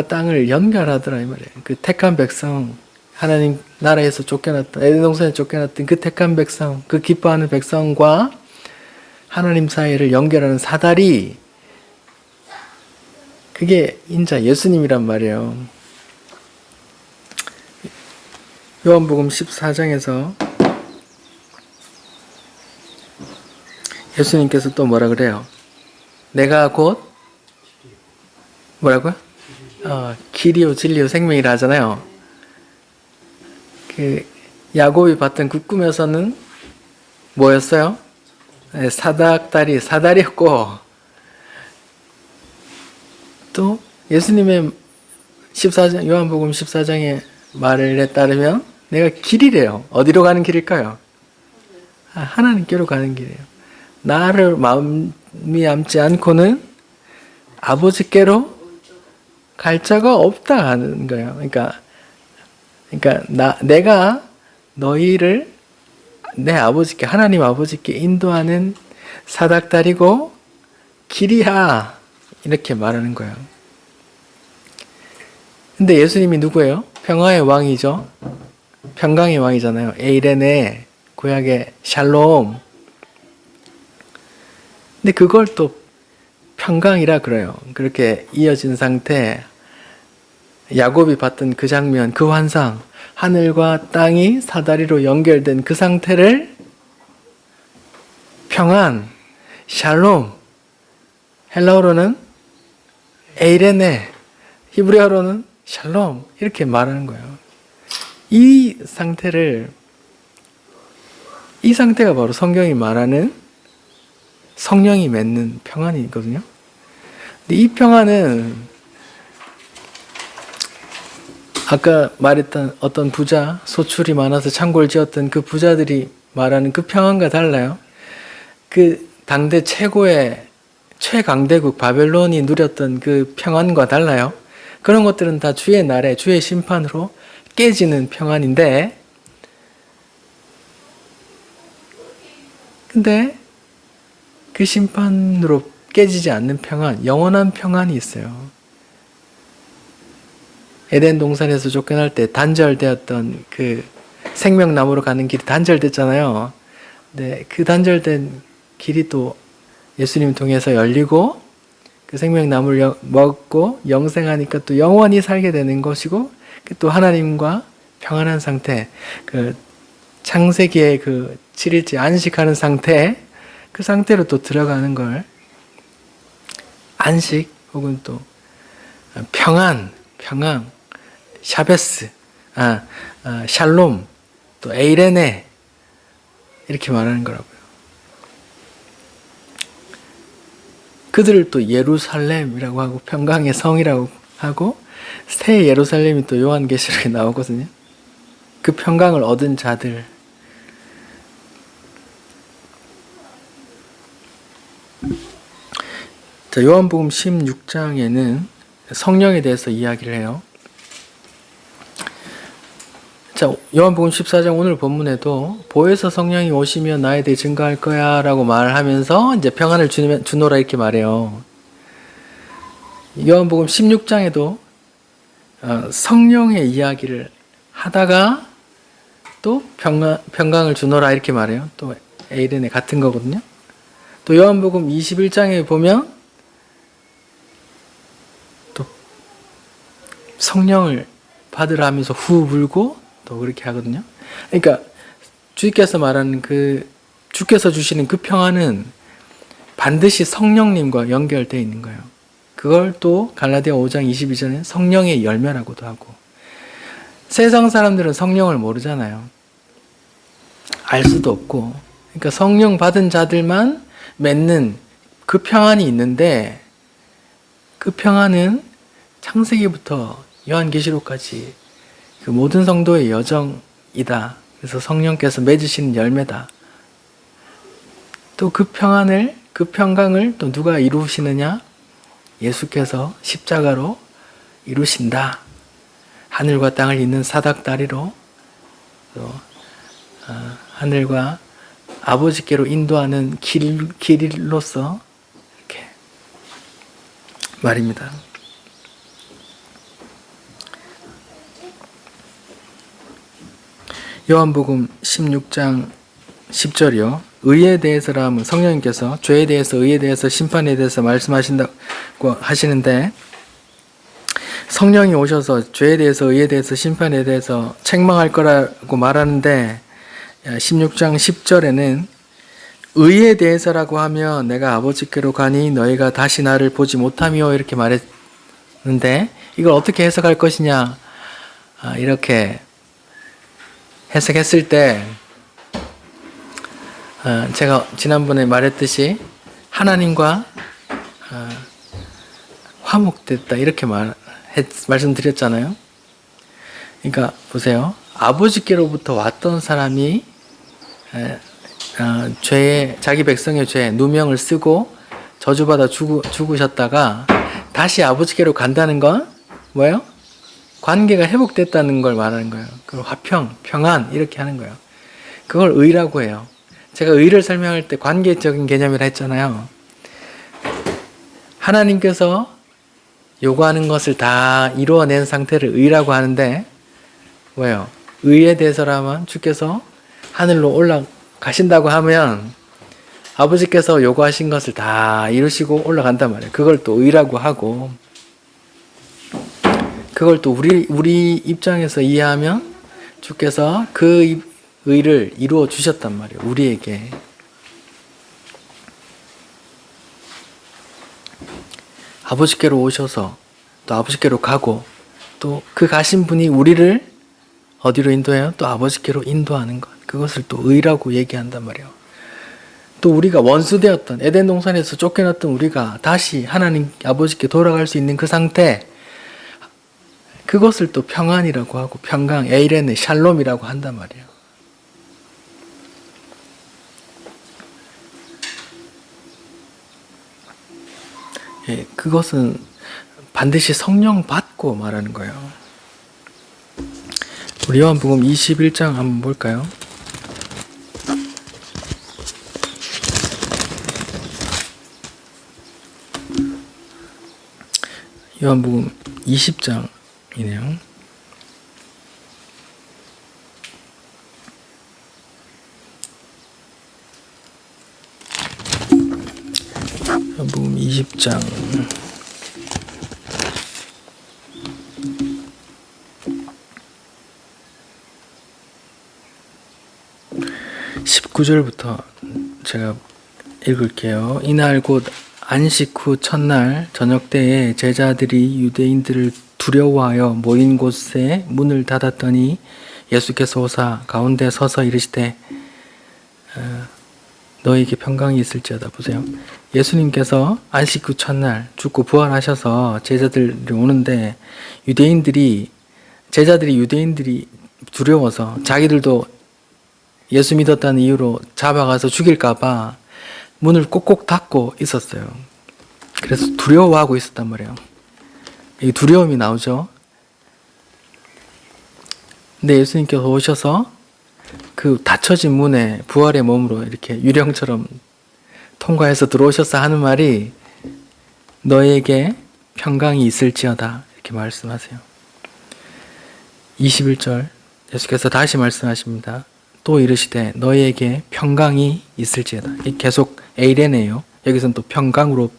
땅을 연결하더라 이 말이에요. 그 택한 백성, 하나님 나라에서 쫓겨났던, 에덴 동산에 쫓겨났던 그 택한 백성, 그 기뻐하는 백성과 하나님 사이를 연결하는 사다리, 그게 인자 예수님이란 말이에요. 요한복음 14장에서 예수님께서 또 뭐라 그래요? 내가 곧 뭐라고요? 길이요 진리요 생명이라 하잖아요. 그 야곱이 봤던 그 꿈에서는 뭐였어요? 사다리였고, 또 예수님의 14장, 요한복음 14장의 말에 따르면 내가 길이래요. 어디로 가는 길일까요? 하나님께로 가는 길이에요. 나를 마음이 앉지 않고는 아버지께로 갈 자가 없다 하는 거예요. 그러니까 내가 너희를 내 아버지께, 하나님 아버지께 인도하는 사닥다리고 길이야, 이렇게 말하는 거예요. 근데 예수님이 누구예요? 평화의 왕이죠. 평강의 왕이잖아요. 에이레네, 구약의 샬롬. 근데 그걸 또 평강이라 그래요. 그렇게 이어진 상태, 야곱이 봤던 그 장면, 그 환상, 하늘과 땅이 사다리로 연결된 그 상태를 평안, 샬롬, 헬라어로는 에이레네, 히브리어로는 샬롬, 이렇게 말하는 거예요. 이 상태가 바로 성경이 말하는 성령이 맺는 평안이거든요. 근데 이 평안은 아까 말했던 어떤 부자, 소출이 많아서 창고를 지었던 그 부자들이 말하는 그 평안과 달라요. 그 당대 최강대국 바벨론이 누렸던 그 평안과 달라요. 그런 것들은 다 주의 날에 주의 심판으로 깨지는 평안인데, 근데 그 심판으로 깨지지 않는 평안, 영원한 평안이 있어요. 에덴 동산에서 쫓겨날 때 단절되었던 그 생명나무로 가는 길이 단절됐잖아요. 근데 그 단절된 길이 또 예수님 통해서 열리고, 그 생명나무를 먹고 영생하니까 또 영원히 살게 되는 것이고, 또 하나님과 평안한 상태, 그 창세기의 그 7일째 안식하는 상태, 그 상태로 또 들어가는 걸 안식 혹은 또 평안, 샤베스, 샬롬, 또 에이레네, 이렇게 말하는 거라고요. 그들을 또 예루살렘이라고 하고 평강의 성이라고 하고, 새 예루살렘이 또 요한계시록에 나오거든요. 그 평강을 얻은 자들. 자, 요한복음 16장에는 성령에 대해서 이야기를 해요. 자, 요한복음 14장 오늘 본문에도 보혜사 성령이 오시면 나에 대해 증거할 거야 라고 말하면서 이제 평안을 주노라 이렇게 말해요. 요한복음 16장에도 성령의 이야기를 하다가 또 평강을 주노라 이렇게 말해요. 또 에이레네 같은 거거든요. 또 요한복음 21장에 보면 또 성령을 받으라 하면서 후 불고 또 그렇게 하거든요. 그러니까 주께서 말하는 주께서 주시는 그 평안은 반드시 성령님과 연결되어 있는 거예요. 그걸 또 갈라디아 5장 22절에 성령의 열매라고도 하고, 세상 사람들은 성령을 모르잖아요. 알 수도 없고. 그러니까 성령 받은 자들만 맺는 그 평안이 있는데, 그 평안은 창세기부터 요한계시록까지 그 모든 성도의 여정이다. 그래서 성령께서 맺으시는 열매다. 또 그 평안을, 그 평강을 또 누가 이루시느냐? 예수께서 십자가로 이루신다. 하늘과 땅을 잇는 사닥다리로 또 하늘과 아버지께로 인도하는 길로서 이렇게 말입니다. 요한복음 16장 10절이요. 의에 대해서라면 성령님께서 죄에 대해서, 의에 대해서, 심판에 대해서 말씀하신다고 하시는데, 성령이 오셔서 죄에 대해서, 의에 대해서, 심판에 대해서 책망할 거라고 말하는데, 16장 10절에는 의에 대해서라고 하면 내가 아버지께로 가니 너희가 다시 나를 보지 못하며 이렇게 말했는데, 이걸 어떻게 해석할 것이냐, 이렇게 해석했을 때 제가 지난번에 말했듯이 하나님과 화목됐다 이렇게 말씀드렸잖아요. 그러니까 보세요. 아버지께로부터 왔던 사람이 자기 백성의 죄 누명을 쓰고 저주받아 죽으셨다가 다시 아버지께로 간다는 건 뭐예요? 관계가 회복됐다는 걸 말하는 거예요. 그걸 화평, 평안 이렇게 하는 거예요. 그걸 의라고 해요. 제가 의를 설명할 때 관계적인 개념이라 했잖아요. 하나님께서 요구하는 것을 다 이루어낸 상태를 의라고 하는데, 뭐예요? 의에 대해서라면 주께서 하늘로 올라가신다고 하면 아버지께서 요구하신 것을 다 이루시고 올라간단 말이에요. 그걸 또 의라고 하고, 그걸 또 우리 입장에서 이해하면 주께서 그 의를 이루어 주셨단 말이에요. 우리에게. 아버지께로 오셔서 또 아버지께로 가고, 또 그 가신 분이 우리를 어디로 인도해요? 또 아버지께로 인도하는 것. 그것을 또 의라고 얘기한단 말이에요. 또 우리가 원수되었던, 에덴 동산에서 쫓겨났던 우리가 다시 하나님 아버지께 돌아갈 수 있는 그 상태, 그것을 또 평안이라고 하고, 평강, 에이레네, 샬롬이라고 한단 말이에요. 예, 그것은 반드시 성령 받고 말하는 거예요. 우리 요한복음 21장 한번 볼까요? 요한복음 20장이네요. 요한복음 20장 19절부터 제가 읽을게요. 이날 곧 안식 후 첫날 저녁 때에 제자들이 유대인들을 두려워하여 모인 곳에 문을 닫았더니 예수께서 오사 가운데 서서 이르시되 너에게 평강이 있을지어다. 보세요. 예수님께서 안식 후 첫날 죽고 부활하셔서 제자들이 오는데 제자들이 유대인들이 두려워서 자기들도 예수 믿었다는 이유로 잡아가서 죽일까봐 문을 꼭꼭 닫고 있었어요. 그래서 두려워하고 있었단 말이에요. 이 두려움이 나오죠. 근데 예수님께서 오셔서 그 닫혀진 문에 부활의 몸으로 이렇게 유령처럼 통과해서 들어오셔서 하는 말이 너에게 평강이 있을지어다 이렇게 말씀하세요. 21절 예수께서 다시 말씀하십니다. 또 이르시되 너희에게 평강이 있을지어다. 계속 에이레네요. 여기서는 또 평강으로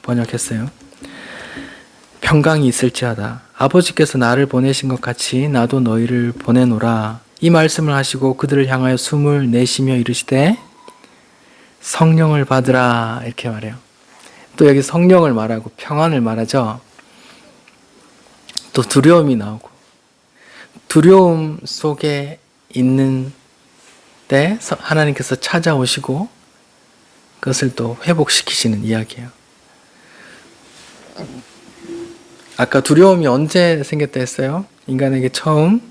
번역했어요. 평강이 있을지어다. 아버지께서 나를 보내신 것 같이 나도 너희를 보내노라. 이 말씀을 하시고 그들을 향하여 숨을 내쉬며 이르시되 성령을 받으라. 이렇게 말해요. 또 여기 성령을 말하고 평안을 말하죠. 또 두려움이 나오고, 두려움 속에 있는 때 하나님께서 찾아오시고 그것을 또 회복시키시는 이야기예요. 아까 두려움이 언제 생겼다 했어요? 인간에게 처음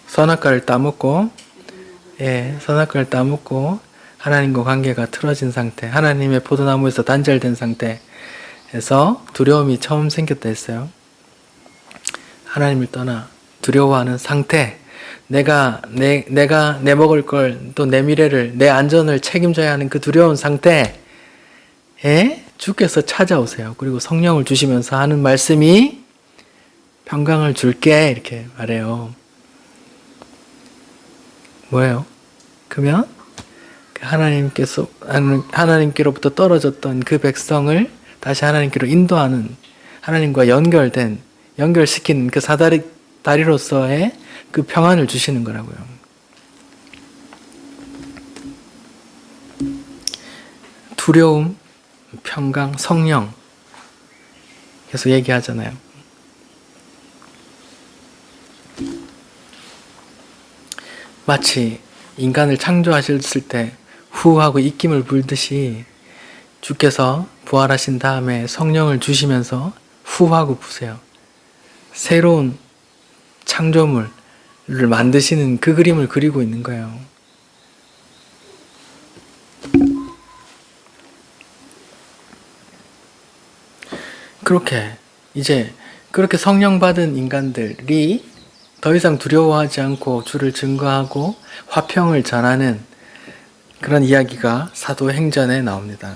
선악과를 따먹고, 선악과를 따먹고 하나님과 관계가 틀어진 상태, 하나님의 포도나무에서 단절된 상태에서 두려움이 처음 생겼다 했어요. 하나님을 떠나 두려워하는 상태, 내가 내 먹을 걸, 또 내 미래를, 내 안전을 책임져야 하는 그 두려운 상태에 주께서 찾아오세요. 그리고 성령을 주시면서 하는 말씀이 평강을 줄게, 이렇게 말해요. 뭐예요? 그러면 하나님께로부터 떨어졌던 그 백성을 다시 하나님께로 인도하는, 하나님과 연결시키는 그 다리로서의 그 평안을 주시는 거라고요. 두려움, 평강, 성령 계속 얘기하잖아요. 마치 인간을 창조하셨을 때 후 하고 입김을 불듯이 주께서 부활하신 다음에 성령을 주시면서 후 하고 부세요. 새로운 창조물을 만드시는 그 그림을 그리고 있는 거예요. 그렇게 성령 받은 인간들이 더 이상 두려워하지 않고 주를 증거하고 화평을 전하는 그런 이야기가 사도행전에 나옵니다.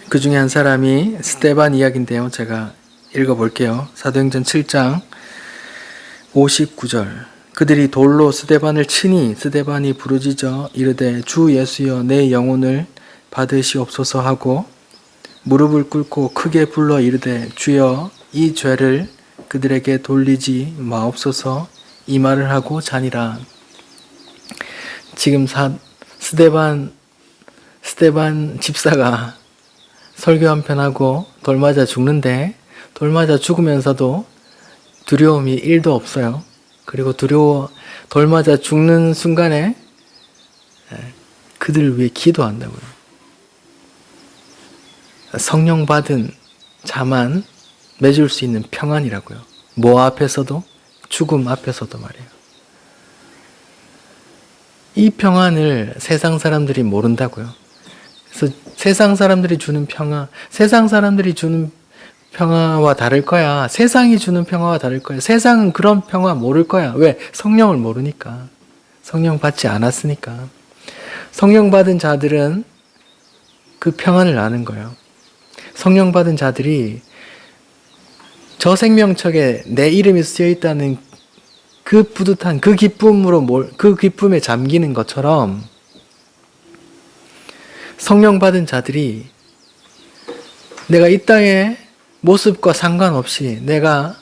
그 중에 한 사람이 스데반 이야기인데요. 제가 읽어볼게요. 사도행전 7장 59절. 그들이 돌로 스데반을 치니 스데반이 부르짖어 이르되 주 예수여 내 영혼을 받으시옵소서 하고 무릎을 꿇고 크게 불러 이르되 주여 이 죄를 그들에게 돌리지 마옵소서, 이 말을 하고 자니라. 지금 스데반 집사가 설교 한편 하고 돌 맞아 죽는데, 돌 맞아 죽으면서도 두려움이 1도 없어요. 그리고 돌 맞아 죽는 순간에 그들을 위해 기도한다고요. 성령 받은 자만 맺을 수 있는 평안이라고요. 뭐 앞에서도, 죽음 앞에서도 말이에요. 이 평안을 세상 사람들이 모른다고요. 그래서 세상 사람들이 주는 평화와 다를 거야. 세상이 주는 평화와 다를 거야. 세상은 그런 평화 모를 거야. 왜? 성령을 모르니까. 성령 받지 않았으니까. 성령 받은 자들은 그 평안을 아는 거예요. 성령 받은 자들이 저 생명책에 내 이름이 쓰여 있다는 그 뿌듯한 그 기쁨에 잠기는 것처럼, 성령 받은 자들이 내가 이 땅의 모습과 상관없이 내가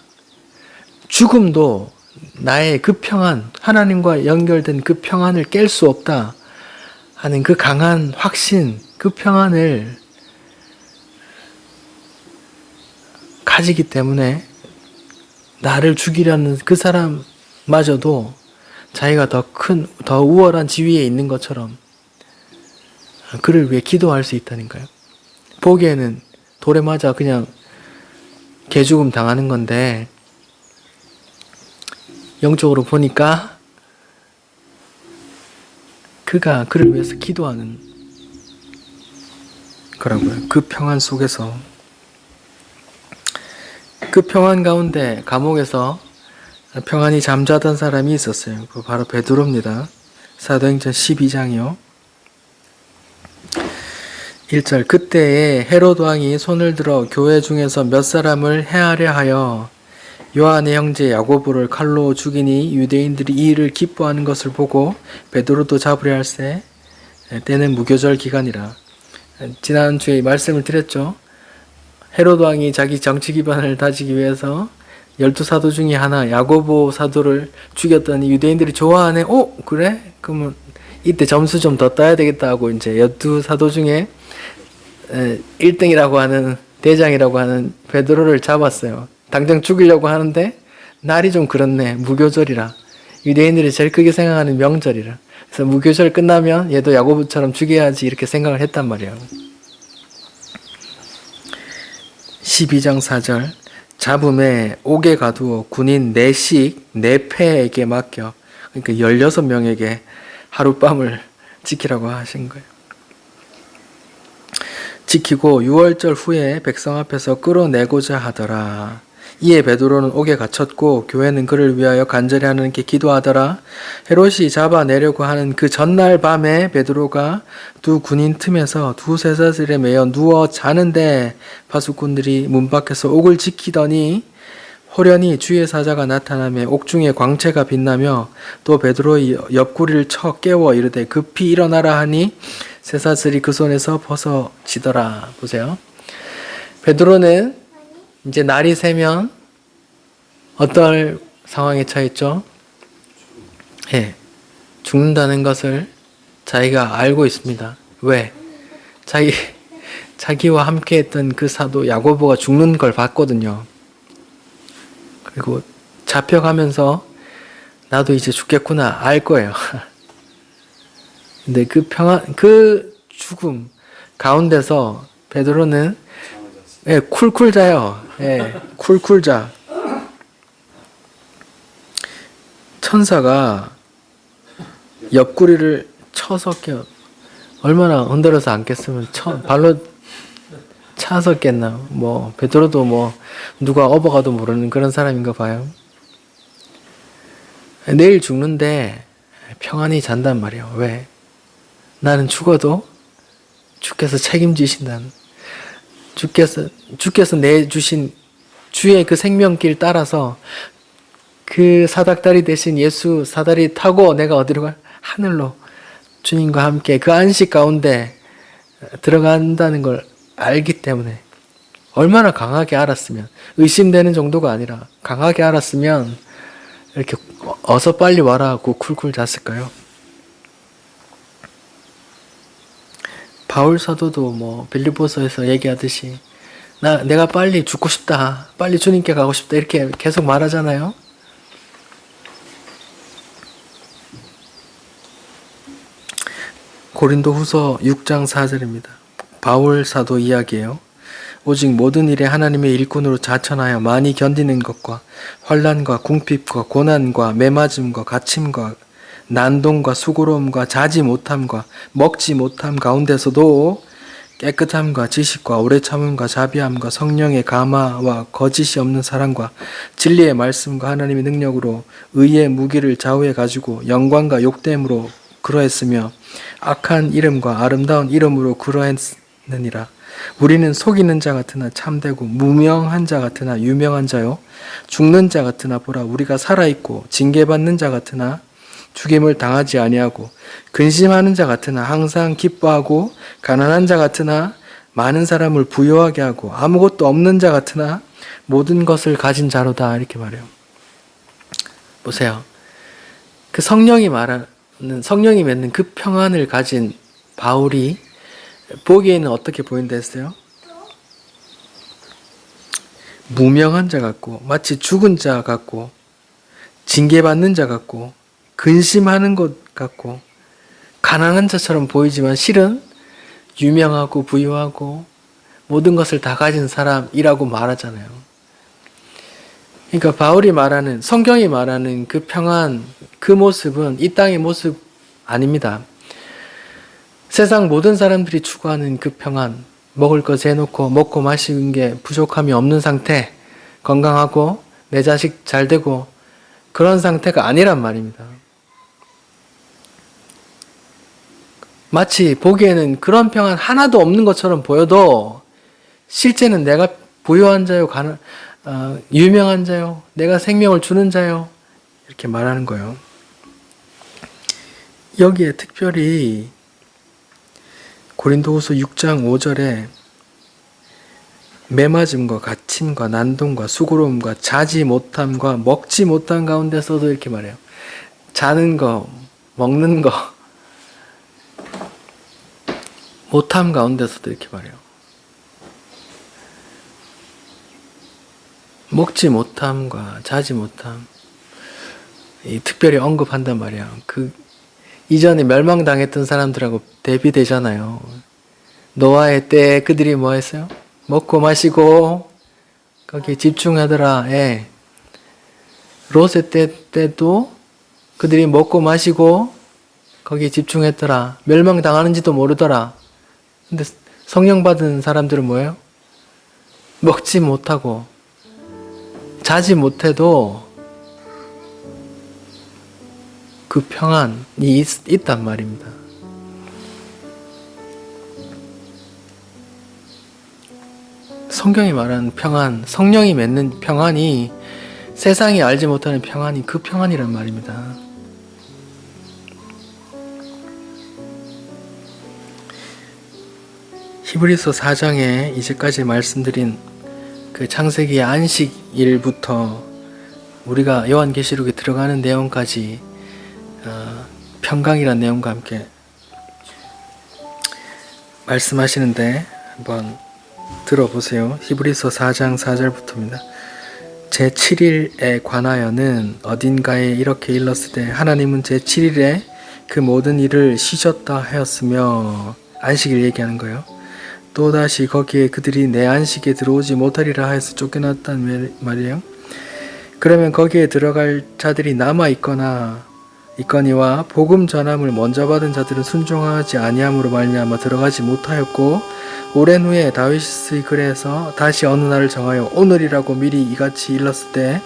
죽음도 나의 그 평안, 하나님과 연결된 그 평안을 깰 수 없다 하는 그 강한 확신, 그 평안을 가지기 때문에 나를 죽이려는 그 사람마저도 자기가 더 우월한 지위에 있는 것처럼 그를 위해 기도할 수 있다니까요. 보기에는 돌에 맞아 그냥 개죽음 당하는 건데, 영적으로 보니까 그가 그를 위해서 기도하는 거라고요. 그 평안 속에서, 그 평안 가운데 감옥에서 평안히 잠자던 사람이 있었어요. 그 바로 베드로입니다. 사도행전 12장이요. 1절. 그때에 헤롯 왕이 손을 들어 교회 중에서 몇 사람을 해하려 하여 요한의 형제 야고보를 칼로 죽이니 유대인들이 이 일을 기뻐하는 것을 보고 베드로도 잡으려 할세 때는 무교절 기간이라. 지난주에 말씀을 드렸죠. 헤로드 왕이 자기 정치 기반을 다지기 위해서 12사도 중에 하나 야고보 사도를 죽였더니 유대인들이 좋아하네. 오 그래? 그러면 이때 점수 좀 더 따야 되겠다 하고 이제 12사도 중에 1등이라고 하는 대장이라고 하는 베드로를 잡았어요. 당장 죽이려고 하는데 날이 좀 그렇네. 무교절이라. 유대인들이 제일 크게 생각하는 명절이라. 그래서 무교절 끝나면 얘도 야고보처럼 죽여야지 이렇게 생각을 했단 말이에요. 12장 4절 잡음에 옥에 가두어 군인 4씩 4패에게 맡겨. 그러니까 16명에게 하룻밤을 지키라고 하신 거예요. 지키고 6월절 후에 백성 앞에서 끌어내고자 하더라. 이에 베드로는 옥에 갇혔고 교회는 그를 위하여 간절히 하나님께 기도하더라. 헤롯이 잡아내려고 하는 그 전날 밤에 베드로가 두 군인 틈에서 두 쇠사슬에 매여 누워 자는데 파수꾼들이 문 밖에서 옥을 지키더니 호련히 주의 사자가 나타나며 옥중에 광채가 빛나며 또 베드로의 옆구리를 쳐 깨워 이르되 급히 일어나라 하니 쇠사슬이 그 손에서 벗어지더라. 보세요. 베드로는 이제 날이 새면 어떤 상황에 처했죠? 죽는다는 것을 자기가 알고 있습니다. 왜? 자기와 함께 했던 그 사도 야고보가 죽는 걸 봤거든요. 그리고 잡혀가면서 나도 이제 죽겠구나 알 거예요. 근데 그 죽음 가운데서 베드로는 쿨쿨 자요. 쿨쿨 자. 천사가 옆구리를 쳐서 깨워. 얼마나 흔들어서 안 깼으면 발로 차서 깼나. 베드로도 누가 업어가도 모르는 그런 사람인가 봐요. 내일 죽는데 평안히 잔단 말이에요. 왜? 나는 죽어도 주께서 책임지신다는. 주께서 내주신 주의 그 생명길 따라서 그 사닥다리 대신 예수 사다리 타고 내가 어디로 가? 하늘로 주님과 함께 그 안식 가운데 들어간다는 걸 알기 때문에 얼마나 강하게 알았으면 의심되는 정도가 아니라 강하게 알았으면 이렇게 어서 빨리 와라 하고 쿨쿨 잤을까요? 바울 사도도 빌립보서에서 얘기하듯이 내가 빨리 죽고 싶다, 빨리 주님께 가고 싶다 이렇게 계속 말하잖아요. 고린도후서 6장 4절입니다. 바울 사도 이야기예요. 오직 모든 일에 하나님의 일꾼으로 자천하여 많이 견디는 것과 환난과 궁핍과 고난과 매맞음과 갇힘과 난동과 수고로움과 자지 못함과 먹지 못함 가운데서도 깨끗함과 지식과 오래 참음과 자비함과 성령의 감화와 거짓이 없는 사랑과 진리의 말씀과 하나님의 능력으로 의의 무기를 좌우해 가지고 영광과 욕됨으로 그러했으며 악한 이름과 아름다운 이름으로 그러했느니라. 우리는 속이는 자 같으나 참되고 무명한 자 같으나 유명한 자요 죽는 자 같으나 보라 우리가 살아있고 징계받는 자 같으나 죽임을 당하지 아니하고 근심하는 자 같으나 항상 기뻐하고 가난한 자 같으나 많은 사람을 부유하게 하고 아무것도 없는 자 같으나 모든 것을 가진 자로다 이렇게 말해요. 보세요. 그 성령이 맺는 그 평안을 가진 바울이 보기에는 어떻게 보인다 했어요? 무명한 자 같고 마치 죽은 자 같고 징계받는 자 같고 근심하는 것 같고 가난한 자처럼 보이지만 실은 유명하고 부유하고 모든 것을 다 가진 사람이라고 말하잖아요. 그러니까 바울이 말하는 성경이 말하는 그 평안 그 모습은 이 땅의 모습 아닙니다. 세상 모든 사람들이 추구하는 그 평안 먹을 거 재놓고 먹고 마시는 게 부족함이 없는 상태 건강하고 내 자식 잘 되고 그런 상태가 아니란 말입니다. 마치 보기에는 그런 평안 하나도 없는 것처럼 보여도 실제는 내가 부유한 자요 유명한 자요, 내가 생명을 주는 자요, 이렇게 말하는 거예요. 여기에 특별히 고린도후서 6장 5절에 매맞음과 갇힘과 난동과 수고로움과 자지 못함과 먹지 못한 가운데서도 이렇게 말해요. 자는 거, 먹는 거 못함 가운데서도 이렇게 말해요. 먹지 못함과 자지 못함, 특별히 언급한단 말이야. 이전에 멸망당했던 사람들하고 대비되잖아요. 노아의 때에 그들이 뭐 했어요? 먹고 마시고 거기에 집중하더라. 예. 롯의 때도 그들이 먹고 마시고 거기에 집중했더라. 멸망당하는지도 모르더라. 근데 성령 받은 사람들은 뭐예요? 먹지 못하고 자지 못해도 그 평안이 있단 말입니다. 성경이 말하는 평안, 성령이 맺는 평안이 세상이 알지 못하는 평안이 그 평안이란 말입니다. 히브리서 4장에 이제까지 말씀드린 그 창세기의 안식일부터 우리가 요한계시록에 들어가는 내용까지 평강이라는 내용과 함께 말씀하시는데 한번 들어보세요. 히브리서 4장 4절부터입니다. 제7일에 관하여는 어딘가에 이렇게 일렀으되 하나님은 제7일에 그 모든 일을 쉬셨다 하였으며, 안식일 얘기하는 거예요. 또다시 거기에 그들이 내 안식에 들어오지 못하리라 하여서 쫓겨났단 말이에요. 그러면 거기에 들어갈 자들이 있거니와 복음 전함을 먼저 받은 자들은 순종하지 아니함으로 말미암아 들어가지 못하였고, 오랜 후에 다윗의 글에서 다시 어느 날을 정하여 오늘이라고 미리 이같이 일렀을 때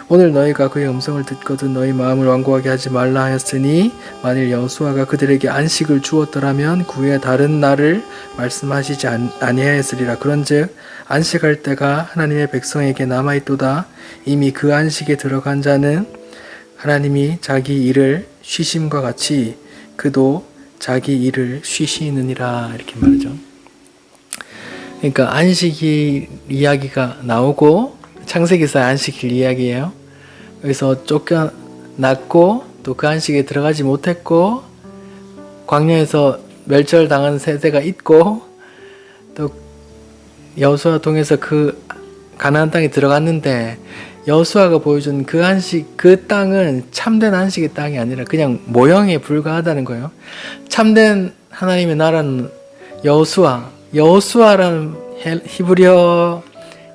오늘 너희가 그의 음성을 듣거든 너희 마음을 완고하게 하지 말라 하였으니, 만일 여호수아가 그들에게 안식을 주었더라면 그 후에 다른 날을 말씀하시지 아니하였으리라. 그런즉 안식할 때가 하나님의 백성에게 남아있도다. 이미 그 안식에 들어간 자는 하나님이 자기 일을 쉬심과 같이 그도 자기 일을 쉬시느니라, 이렇게 말하죠. 그러니까 안식일 이야기가 나오고, 창세기사의 안식일 이야기예요. 여기서 쫓겨났고 또 그 안식에 들어가지 못했고 광야에서 멸절당한 세대가 있고, 또 여호수아 통해서 그 가나안 땅에 들어갔는데 여호수아가 보여준 그 안식, 그 땅은 참된 안식의 땅이 아니라 그냥 모형에 불과하다는 거예요. 참된 하나님의 나라는 여호수아라는 히브리어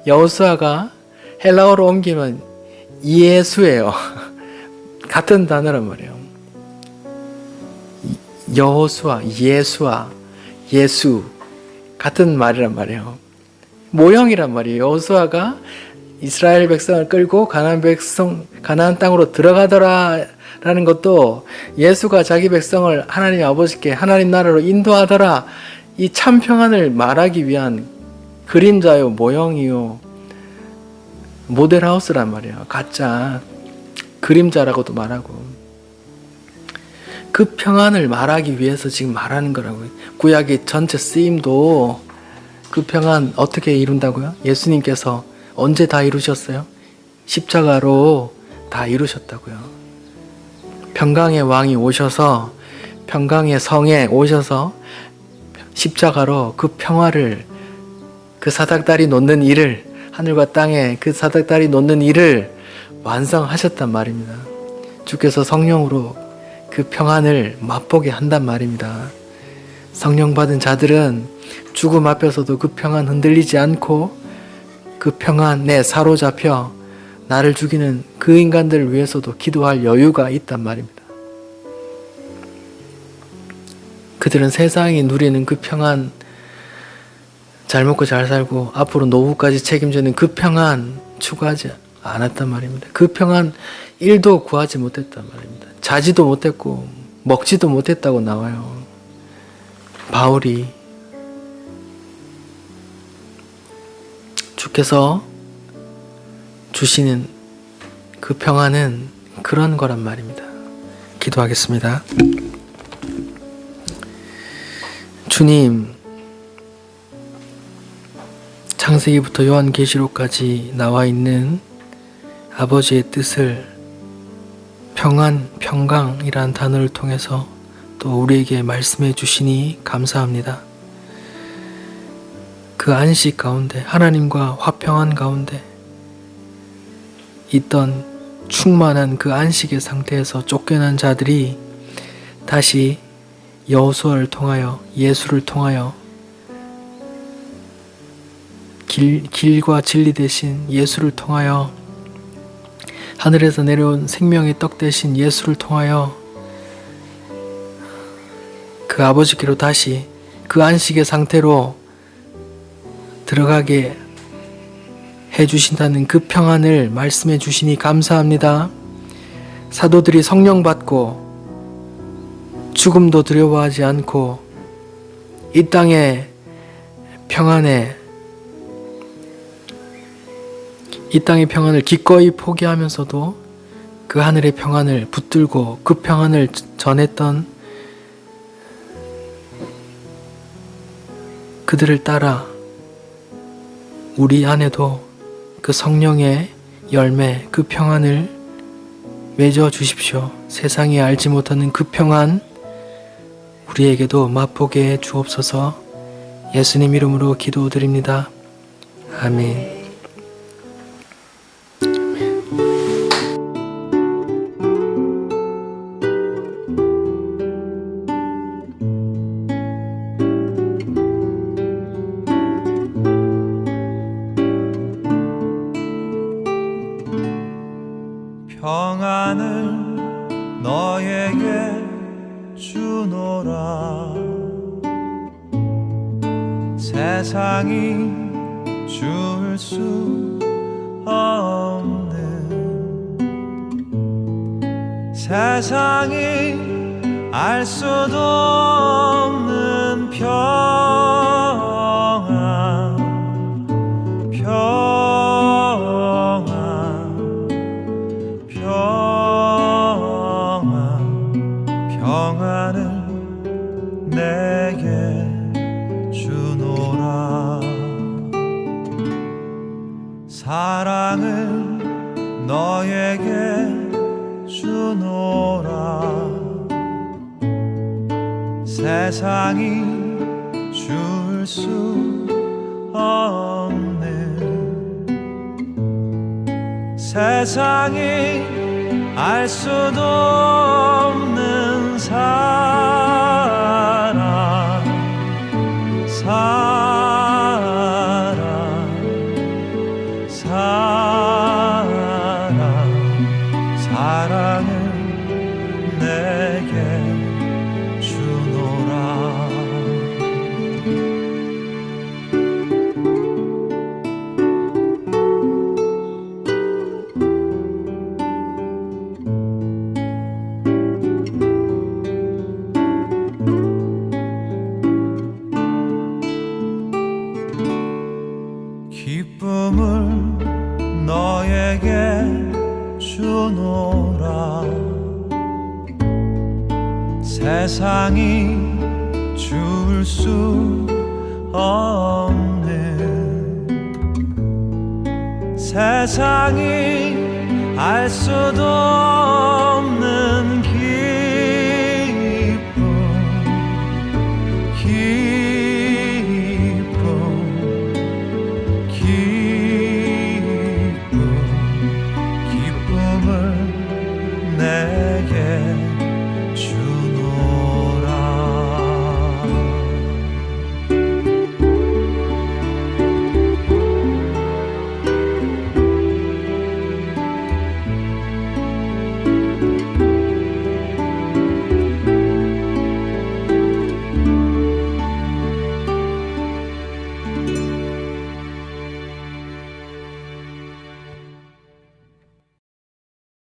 여호수아가 헬라어로 옮기면 예수예요. 같은 단어란 말이에요. 여호수아, 예수 같은 말이란 말이에요. 모형이란 말이에요. 여호수아가 이스라엘 백성을 끌고 가나안 땅으로 들어가더라라는 것도 예수가 자기 백성을 하나님 아버지께 하나님 나라로 인도하더라, 이 참 평안을 말하기 위한 그림자요, 모형이요, 모델하우스란 말이에요. 가짜 그림자라고도 말하고, 그 평안을 말하기 위해서 지금 말하는 거라고요. 구약의 전체 쓰임도 그 평안 어떻게 이룬다고요? 예수님께서 언제 다 이루셨어요? 십자가로 다 이루셨다고요. 평강의 왕이 오셔서, 평강의 성에 오셔서 십자가로 그 평화를, 그 사닥다리 놓는 일을, 하늘과 땅에 그 사닥다리 놓는 일을 완성하셨단 말입니다. 주께서 성령으로 그 평안을 맛보게 한단 말입니다. 성령 받은 자들은 죽음 앞에서도 그 평안 흔들리지 않고 그 평안에 사로잡혀 나를 죽이는 그 인간들을 위해서도 기도할 여유가 있단 말입니다. 그들은 세상이 누리는 그 평안, 잘 먹고 잘 살고 앞으로 노후까지 책임지는 그 평안 추구하지 않았단 말입니다. 그 평안 1도 구하지 못했단 말입니다. 자지도 못했고 먹지도 못했다고 나와요. 바울이, 주께서 주시는 그 평안은 그런 거란 말입니다. 기도하겠습니다. 주님, 창세기부터 요한계시록까지 나와 있는 아버지의 뜻을 평안, 평강이란 단어를 통해서 또 우리에게 말씀해 주시니 감사합니다. 그 안식 가운데, 하나님과 화평한 가운데 있던 충만한 그 안식의 상태에서 쫓겨난 자들이 다시 여호수아를 통하여, 예수를 통하여 길과 진리 대신 예수를 통하여, 하늘에서 내려온 생명의 떡 대신 예수를 통하여 그 아버지께로 다시 그 안식의 상태로 들어가게 해주신다는 그 평안을 말씀해 주시니 감사합니다. 사도들이 성령 받고 죽음도 두려워하지 않고 이 땅의 평안을 기꺼이 포기하면서도 그 하늘의 평안을 붙들고 그 평안을 전했던 그들을 따라 우리 안에도 그 성령의 열매, 그 평안을 맺어 주십시오. 세상이 알지 못하는 그 평안 우리에게도 맛보게 해 주옵소서. 예수님 이름으로 기도드립니다. 아멘. 평안을 너에게 주노라. 세상이 줄 수 없는, 세상이 알 수도 없는 평안, 평안을 내게 주노라. 사랑을 너에게 주노라. 세상이 줄 수 없는, 세상이 알 수도 없는 사랑, 사랑을 내게 주노라. 기쁨을 너에게 주노라. 세상이 줄 수 없는, 세상이 알 수도